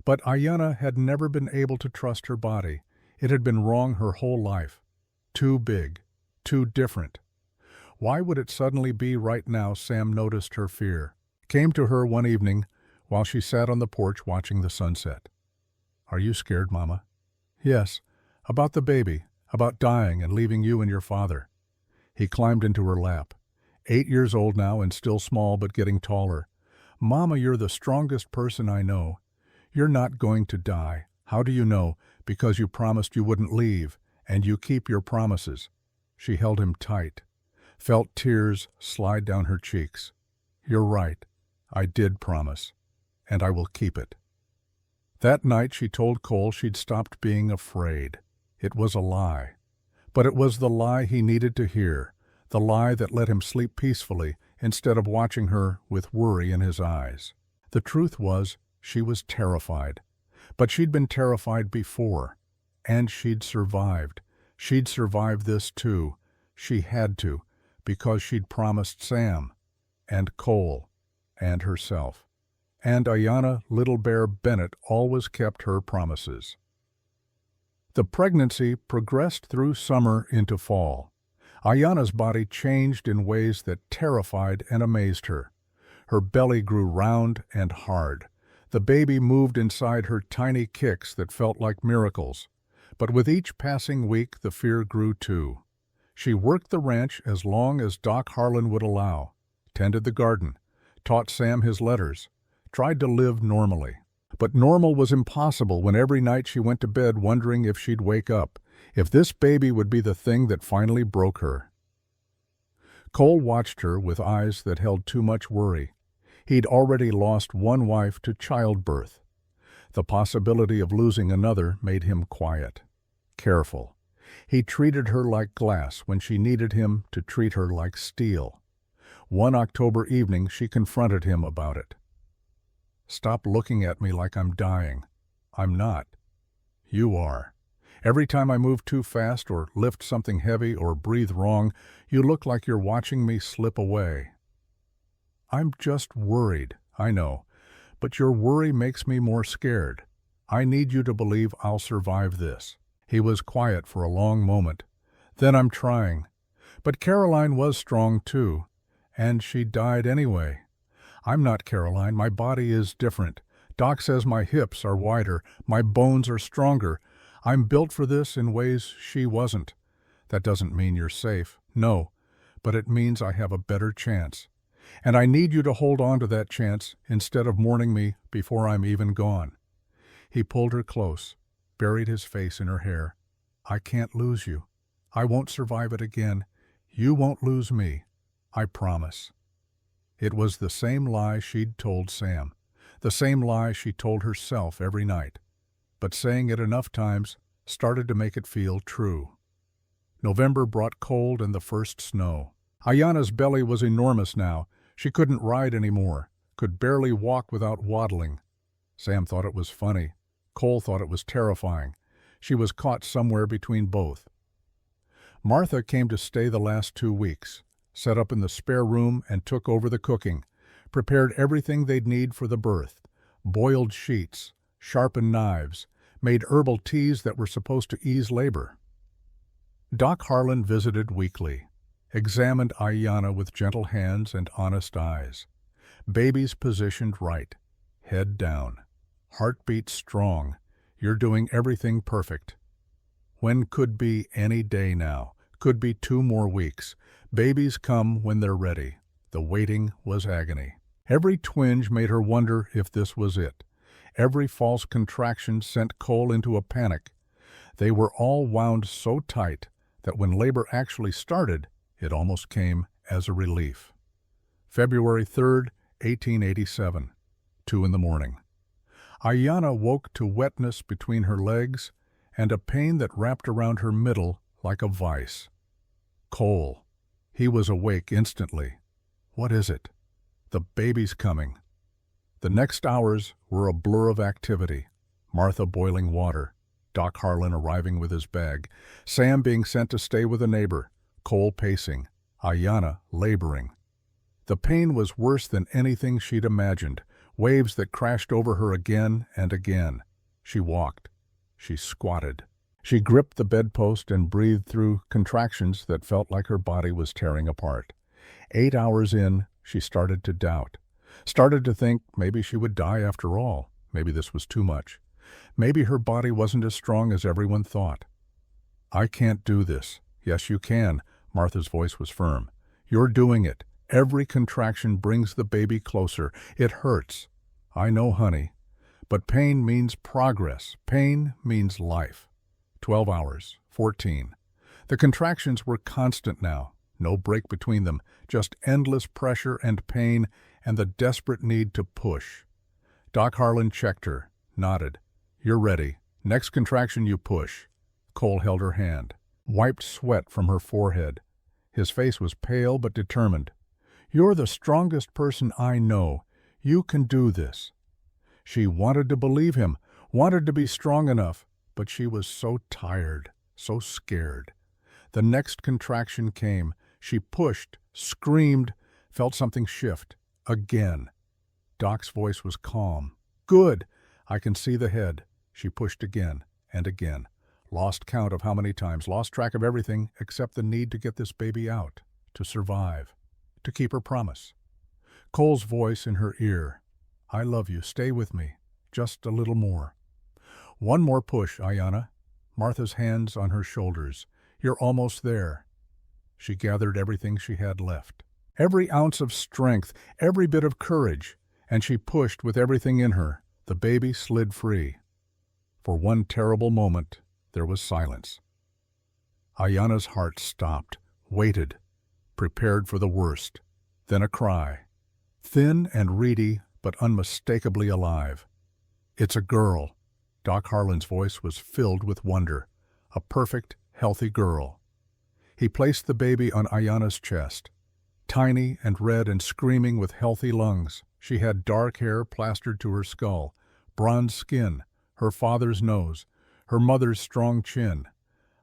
Speaker 1: But Ayanna had never been able to trust her body. It had been wrong her whole life. Too big. Too different. Why would it suddenly be right now? Sam noticed her fear. Came to her one evening while she sat on the porch watching the sunset. "Are you scared, Mama?" "Yes. About the baby. About dying and leaving you and your father." He climbed into her lap. 8 years old now and still small but getting taller. "Mama, you're the strongest person I know. You're not going to die. How do you know? Because you promised you wouldn't leave, and you keep your promises." She held him tight, felt tears slide down her cheeks. "You're right. I did promise, and I will keep it." That night she told Cole she'd stopped being afraid. It was a lie. But it was the lie he needed to hear, the lie that let him sleep peacefully instead of watching her with worry in his eyes. The truth was, she was terrified. But she'd been terrified before, and she'd survived. She'd survived this too. She had to, because she'd promised Sam, and Cole, and herself. And Ayanna Little Bear Bennett always kept her promises. The pregnancy progressed through summer into fall. Ayanna's body changed in ways that terrified and amazed her. Her belly grew round and hard. The baby moved inside her tiny kicks that felt like miracles. But with each passing week, the fear grew too. She worked the ranch as long as Doc Harlan would allow, tended the garden, taught Sam his letters, tried to live normally. But normal was impossible when every night she went to bed wondering if she'd wake up, if this baby would be the thing that finally broke her. Cole watched her with eyes that held too much worry. He'd already lost one wife to childbirth. The possibility of losing another made him quiet, careful. He treated her like glass when she needed him to treat her like steel. One October evening she confronted him about it. "Stop looking at me like I'm dying. I'm not. You are. Every time I move too fast or lift something heavy or breathe wrong, you look like you're watching me slip away." "I'm just worried, I know, but your worry makes me more scared. I need you to believe I'll survive this." He was quiet for a long moment. "Then I'm trying. But Caroline was strong too, and she died anyway. I'm not Caroline. My body is different. Doc says my hips are wider, my bones are stronger. I'm built for this in ways she wasn't. That doesn't mean you're safe, no, but it means I have a better chance. And I need you to hold on to that chance instead of mourning me before I'm even gone." He pulled her close, buried his face in her hair. "I can't lose you. I won't survive it again. You won't lose me. I promise." It was the same lie she'd told Sam, the same lie she told herself every night. But saying it enough times started to make it feel true. November brought cold and the first snow. Ayanna's belly was enormous now. She couldn't ride anymore, could barely walk without waddling. Sam thought it was funny. Cole thought it was terrifying. She was caught somewhere between both. Martha came to stay the last 2 weeks, set up in the spare room and took over the cooking, prepared everything they'd need for the birth, boiled sheets, sharpened knives, made herbal teas that were supposed to ease labor. Doc Harlan visited weekly, examined Ayanna with gentle hands and honest eyes. Baby's positioned right, head down, heartbeat strong. You're doing everything perfect. When could be any day now, could be 2 more weeks. Babies come when they're ready. The waiting was agony. Every twinge made her wonder if this was it. Every false contraction sent Cole into a panic. They were all wound so tight that when labor actually started, it almost came as a relief. February 3rd, 1887, 2 in the morning. Ayanna woke to wetness between her legs and a pain that wrapped around her middle like a vice. Cole. He was awake instantly. "What is it?" "The baby's coming." The next hours were a blur of activity. Martha boiling water, Doc Harlan arriving with his bag, Sam being sent to stay with a neighbor, Cole pacing, Ayanna laboring. The pain was worse than anything she'd imagined, waves that crashed over her again and again. She walked. She squatted. She gripped the bedpost and breathed through contractions that felt like her body was tearing apart. 8 hours in, she started to doubt. Started to think maybe she would die after all. Maybe this was too much. Maybe her body wasn't as strong as everyone thought. "I can't do this." "Yes, you can." Martha's voice was firm. "You're doing it. Every contraction brings the baby closer. It hurts. I know, honey. But pain means progress. Pain means life." 12 hours. 14. The contractions were constant now. No break between them. Just endless pressure and pain and the desperate need to push. Doc Harlan checked her, nodded. "You're ready. Next contraction you push." Cole held her hand, wiped sweat from her forehead. His face was pale but determined. "You're the strongest person I know. You can do this." She wanted to believe him, wanted to be strong enough, but she was so tired, so scared. The next contraction came. She pushed, screamed, felt something shift. Again. Doc's voice was calm. "Good. I can see the head." She pushed again and again. Lost count of how many times, lost track of everything except the need to get this baby out, to survive, to keep her promise. Cole's voice in her ear. "I love you. Stay with me. Just a little more." "One more push, Ayanna." Martha's hands on her shoulders. "You're almost there." She gathered everything she had left. Every ounce of strength, every bit of courage, and she pushed with everything in her. The baby slid free. For one terrible moment, there was silence. Ayanna's heart stopped, waited, prepared for the worst. Then a cry. Thin and reedy, but unmistakably alive. "It's a girl." Doc Harlan's voice was filled with wonder. A perfect, healthy girl. He placed the baby on Ayanna's chest. Tiny and red and screaming with healthy lungs. She had dark hair plastered to her skull, bronze skin, her father's nose, her mother's strong chin.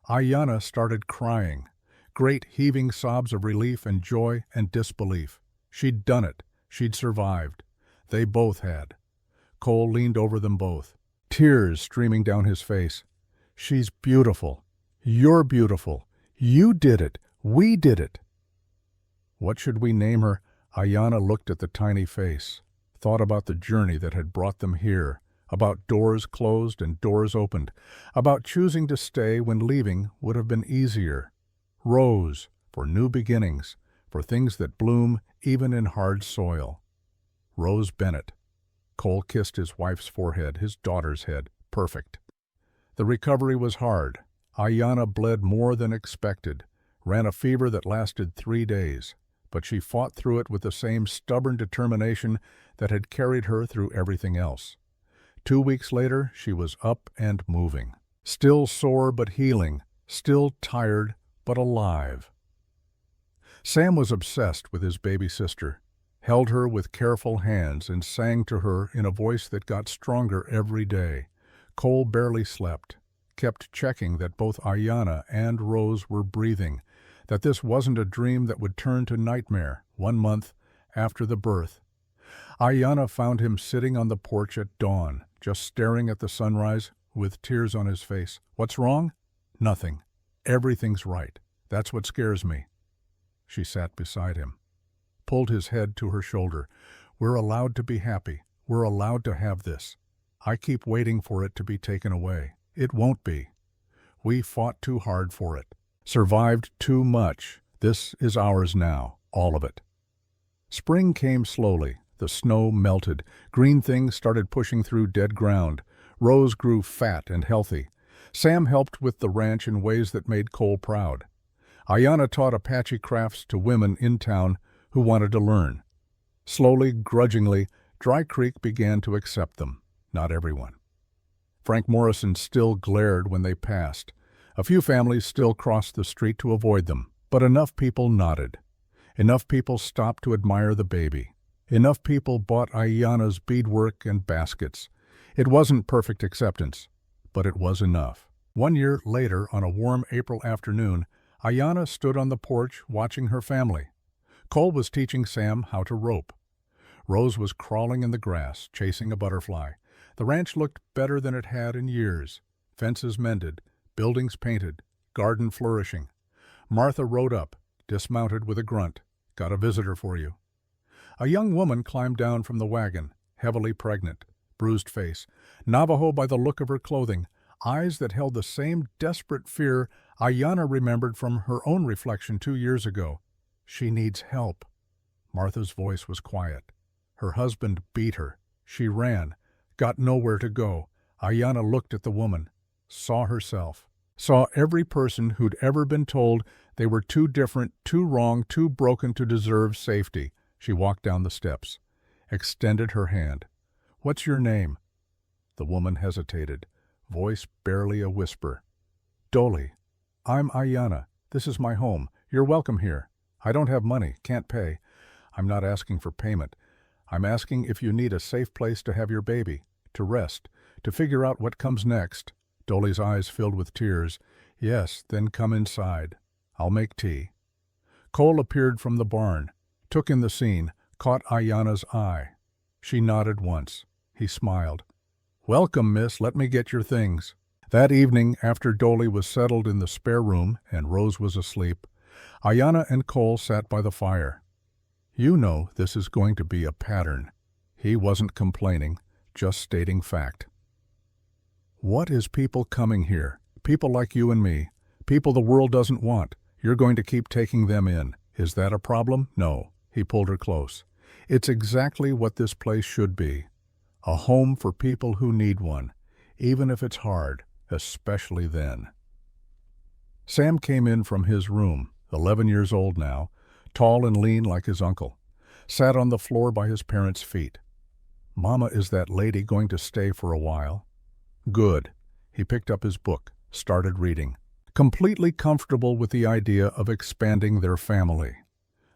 Speaker 1: Ayanna started crying, great heaving sobs of relief and joy and disbelief. She'd done it. She'd survived. They both had. Cole leaned over them both, tears streaming down his face. "She's beautiful. You're beautiful. You did it. We did it." What should we name her? Ayanna looked at the tiny face, thought about the journey that had brought them here, about doors closed and doors opened, about choosing to stay when leaving would have been easier. Rose, for new beginnings, for things that bloom even in hard soil. Rose Bennett. Cole kissed his wife's forehead, his daughter's head. Perfect. The recovery was hard. Ayanna bled more than expected, ran a fever that lasted 3 days, but she fought through it with the same stubborn determination that had carried her through everything else. 2 weeks later, she was up and moving. Still sore but healing, still tired but alive. Sam was obsessed with his baby sister, held her with careful hands and sang to her in a voice that got stronger every day. Cole barely slept, kept checking that both Ayanna and Rose were breathing, that this wasn't a dream that would turn to nightmare 1 month after the birth. Ayanna found him sitting on the porch at dawn, just staring at the sunrise with tears on his face. "What's wrong?" "Nothing. Everything's right. That's what scares me." She sat beside him, pulled his head to her shoulder. "We're allowed to be happy. We're allowed to have this. I keep waiting for it to be taken away. It won't be. We fought too hard for it. Survived too much. This is ours now, all of it." Spring came slowly. The snow melted. Green things started pushing through dead ground. Rose grew fat and healthy. Sam helped with the ranch in ways that made Cole proud. Ayanna taught Apache crafts to women in town who wanted to learn. Slowly, grudgingly, Dry Creek began to accept them. Not everyone. Frank Morrison still glared when they passed. A few families still crossed the street to avoid them, but enough people nodded. Enough people stopped to admire the baby. Enough people bought Ayanna's beadwork and baskets. It wasn't perfect acceptance, but it was enough. 1 year later, on a warm April afternoon, Ayanna stood on the porch watching her family. Cole was teaching Sam how to rope. Rose was crawling in the grass, chasing a butterfly. The ranch looked better than it had in years. Fences mended, buildings painted, garden flourishing. Martha rode up, dismounted with a grunt. "Got a visitor for you." A young woman climbed down from the wagon, heavily pregnant, bruised face, Navajo by the look of her clothing, eyes that held the same desperate fear Ayanna remembered from her own reflection 2 years ago. "She needs help." Martha's voice was quiet. Her husband beat her. She ran, got nowhere to go. Ayanna looked at the woman, saw herself, saw every person who'd ever been told they were too different, too wrong, too broken to deserve safety. She walked down the steps, extended her hand. "What's your name?" The woman hesitated, voice barely a whisper. "Dolly. I'm Ayanna. This is my home. You're welcome here. I don't have money, can't pay. I'm not asking for payment. I'm asking if you need a safe place to have your baby, to rest, to figure out what comes next." Dolly's eyes filled with tears. "Yes, then come inside. I'll make tea." Cole appeared from the barn, took in the scene, caught Ayanna's eye. She nodded once. He smiled. "Welcome, miss. Let me get your things." That evening, after Dolly was settled in the spare room and Rose was asleep, Ayanna and Cole sat by the fire. "You know this is going to be a pattern." He wasn't complaining, just stating fact. "What is people coming here? People like you and me. People the world doesn't want. You're going to keep taking them in. Is that a problem? No." He pulled her close. "It's exactly what this place should be. A home for people who need one, even if it's hard, especially then." Sam came in from his room, 11 years old now, tall and lean like his uncle, sat on the floor by his parents' feet. "Mama, is that lady going to stay for a while?" "Good." He picked up his book, started reading, completely comfortable with the idea of expanding their family.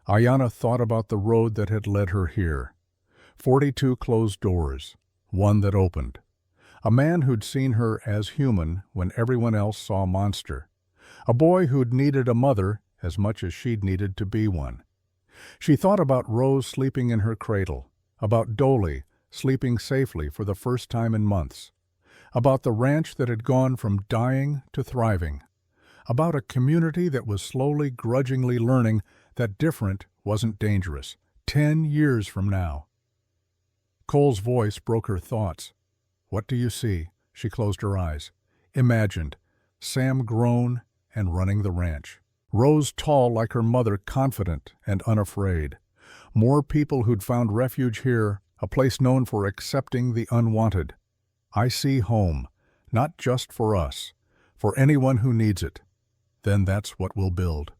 Speaker 1: Ayanna thought about the road that had led her here. 42 closed doors, one that opened. A man who'd seen her as human when everyone else saw monster. A boy who'd needed a mother as much as she'd needed to be one. She thought about Rose sleeping in her cradle, about Dolly sleeping safely for the first time in months, about the ranch that had gone from dying to thriving, about a community that was slowly, grudgingly learning that different wasn't dangerous, 10 years from now. Cole's voice broke her thoughts. "What do you see?" She closed her eyes. Imagined Sam grown and running the ranch. Rose tall like her mother, confident and unafraid. More people who'd found refuge here, a place known for accepting the unwanted. "I see home, not just for us, for anyone who needs it. Then that's what we'll build."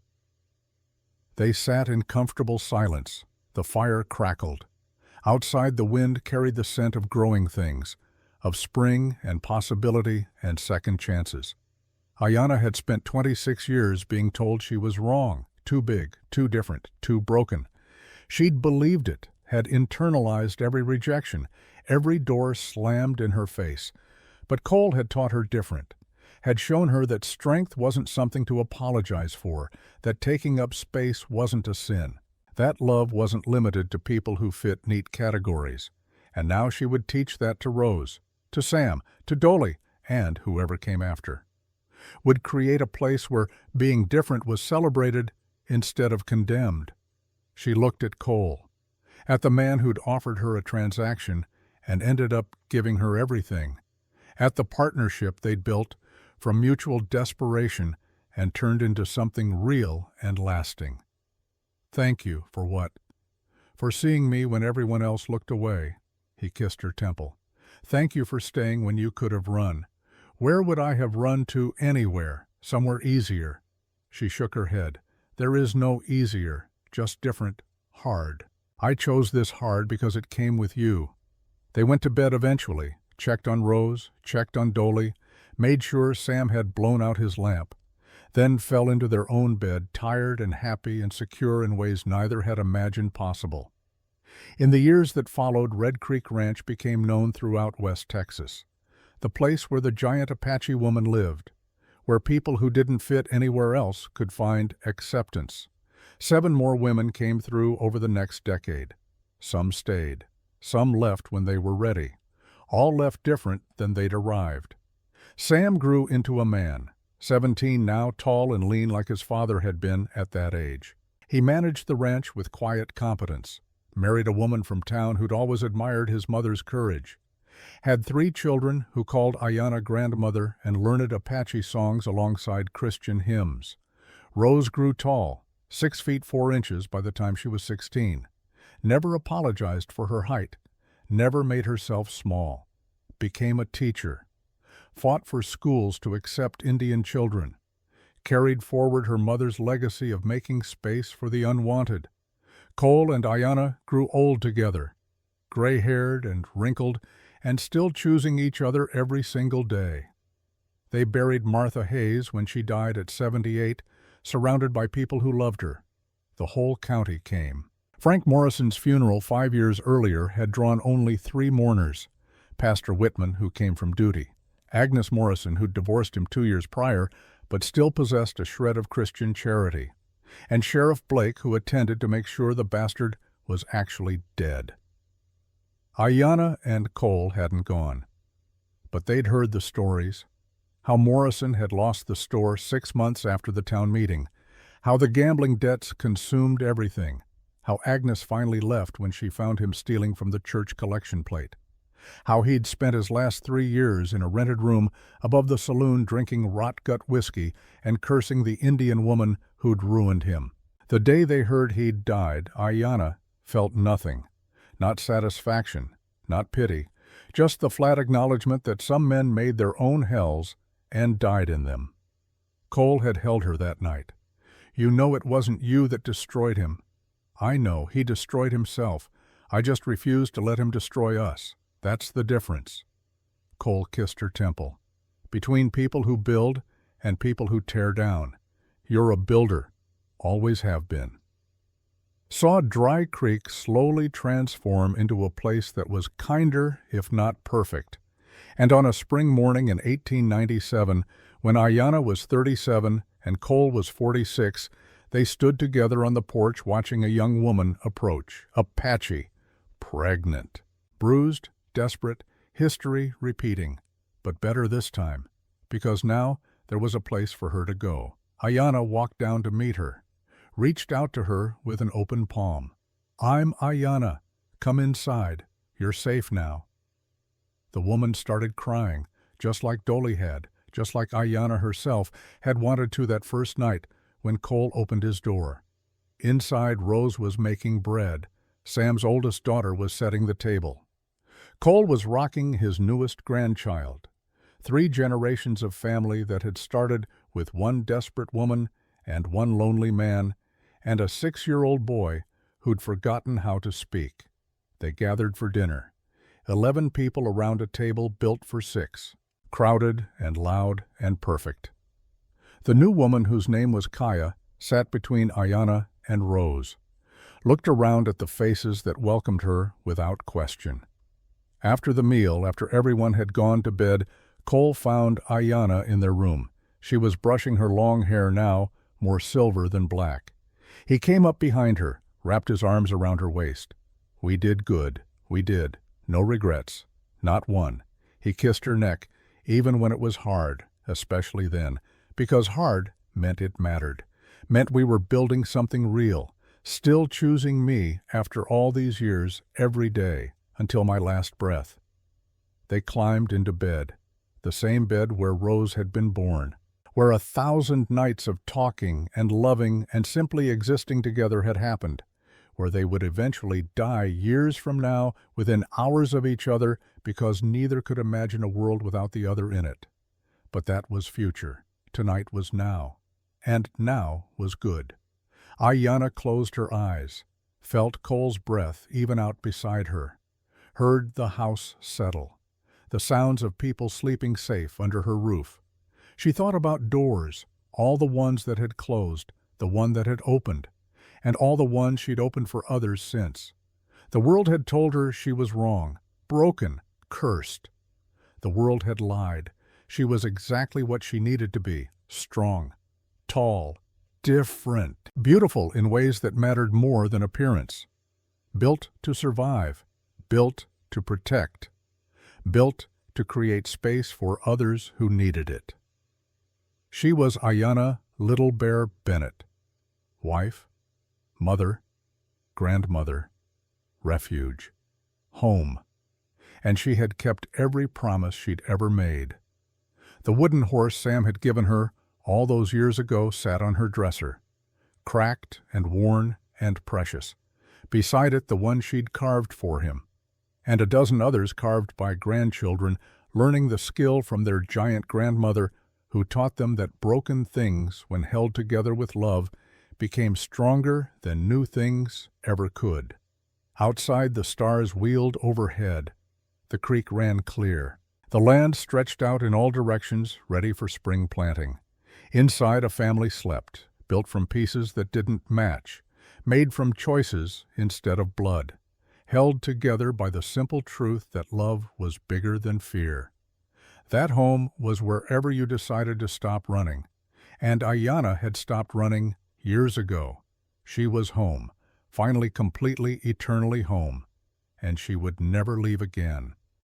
Speaker 1: They sat in comfortable silence. The fire crackled. Outside, the wind carried the scent of growing things, of spring and possibility and second chances. Ayanna had spent 26 years being told she was wrong, too big, too different, too broken. She'd believed it, had internalized every rejection, every door slammed in her face. But Cole had taught her different, had shown her that strength wasn't something to apologize for, that taking up space wasn't a sin. That love wasn't limited to people who fit neat categories. And now she would teach that to Rose, to Sam, to Dolly, and whoever came after. Would create a place where being different was celebrated instead of condemned. She looked at Cole, at the man who'd offered her a transaction and ended up giving her everything, at the partnership they'd built from mutual desperation and turned into something real and lasting. "Thank you for what?" "For seeing me when everyone else looked away." He kissed her temple. "Thank you for staying when you could have run. Where would I have run to anywhere? Somewhere easier." She shook her head. "There is no easier, just different, hard. I chose this hard because it came with you." They went to bed eventually, checked on Rose, checked on Dolly, made sure Sam had blown out his lamp, then fell into their own bed, tired and happy and secure in ways neither had imagined possible. In the years that followed, Red Creek Ranch became known throughout West Texas, the place where the giant Apache woman lived, where people who didn't fit anywhere else could find acceptance. 7 more women came through over the next decade. Some stayed. Some left when they were ready. All left different than they'd arrived. Sam grew into a man, 17 now, tall and lean like his father had been at that age. He managed the ranch with quiet competence, married a woman from town who'd always admired his mother's courage, had 3 children who called Ayanna grandmother and learned Apache songs alongside Christian hymns. Rose grew tall, 6 feet 4 inches by the time she was 16. Never apologized for her height, never made herself small. Became a teacher. Fought for schools to accept Indian children. Carried forward her mother's legacy of making space for the unwanted. Cole and Ayanna grew old together, gray-haired and wrinkled, and still choosing each other every single day. They buried Martha Hayes when she died at 78, surrounded by people who loved her. The whole county came. Frank Morrison's funeral 5 years earlier had drawn only 3 mourners. Pastor Whitman, who came from duty. Agnes Morrison, who'd divorced him 2 years prior, but still possessed a shred of Christian charity. And Sheriff Blake, who attended to make sure the bastard was actually dead. Ayanna and Cole hadn't gone, but they'd heard the stories. How Morrison had lost the store 6 months after the town meeting. How the gambling debts consumed everything. How Agnes finally left when she found him stealing from the church collection plate. How he'd spent his last 3 years in a rented room above the saloon drinking rot-gut whiskey and cursing the Indian woman who'd ruined him. The day they heard he'd died, Ayanna felt nothing. Not satisfaction, not pity, just the flat acknowledgement that some men made their own hells and died in them. Cole had held her that night. You know it wasn't you that destroyed him. I know, he destroyed himself. I just refused to let him destroy us. That's the difference. Cole kissed her temple. Between people who build and people who tear down. You're a builder. Always have been. Saw Dry Creek slowly transform into a place that was kinder, if not perfect. And on a spring morning in 1897, when Ayanna was 37 and Cole was 46, they stood together on the porch watching a young woman approach, Apache, pregnant, bruised, desperate, history repeating, but better this time, because now there was a place for her to go. Ayanna walked down to meet her, reached out to her with an open palm. I'm Ayanna. Come inside. You're safe now. The woman started crying, just like Dolly had, just like Ayanna herself had wanted to that first night when Cole opened his door. Inside, Rose was making bread. Sam's oldest daughter was setting the table. Cole was rocking his newest grandchild. 3 generations of family that had started with 1 desperate woman and 1 lonely man and a 6-year-old boy who'd forgotten how to speak. They gathered for dinner. 11 people around a table built for 6, crowded and loud and perfect. The new woman, whose name was Kaya, sat between Ayanna and Rose, looked around at the faces that welcomed her without question. After the meal, after everyone had gone to bed, Cole found Ayanna in their room. She was brushing her long hair now, more silver than black. He came up behind her, wrapped his arms around her waist. We did good. We did. No regrets. Not one. He kissed her neck, even when it was hard, especially then, because hard meant it mattered, meant we were building something real, still choosing me after all these years every day, until my last breath. They climbed into bed, the same bed where Rose had been born, where 1,000 nights of talking and loving and simply existing together had happened, where they would eventually die years from now within hours of each other because neither could imagine a world without the other in it. But that was future. Tonight was now. And now was good. Ayanna closed her eyes, felt Cole's breath even out beside her, heard the house settle, the sounds of people sleeping safe under her roof. She thought about doors, all the ones that had closed, the one that had opened, and all the ones she'd opened for others since. The world had told her she was wrong, broken, cursed. The world had lied. She was exactly what she needed to be: strong, tall, different, beautiful in ways that mattered more than appearance. Built to survive, built to protect, built to create space for others who needed it. She was Ayanna Little Bear Bennett, wife, mother, grandmother, refuge, home, and she had kept every promise she'd ever made. The wooden horse Sam had given her all those years ago sat on her dresser, cracked and worn and precious. Beside it, the one she'd carved for him, and a dozen others carved by grandchildren, learning the skill from their giant grandmother, who taught them that broken things, when held together with love, became stronger than new things ever could. Outside, the stars wheeled overhead. The creek ran clear. The land stretched out in all directions, ready for spring planting. Inside, a family slept, built from pieces that didn't match, made from choices instead of blood, held together by the simple truth that love was bigger than fear. That home was wherever you decided to stop running, and Ayanna had stopped running years ago. She was home, finally completely, eternally home, and she would never leave again.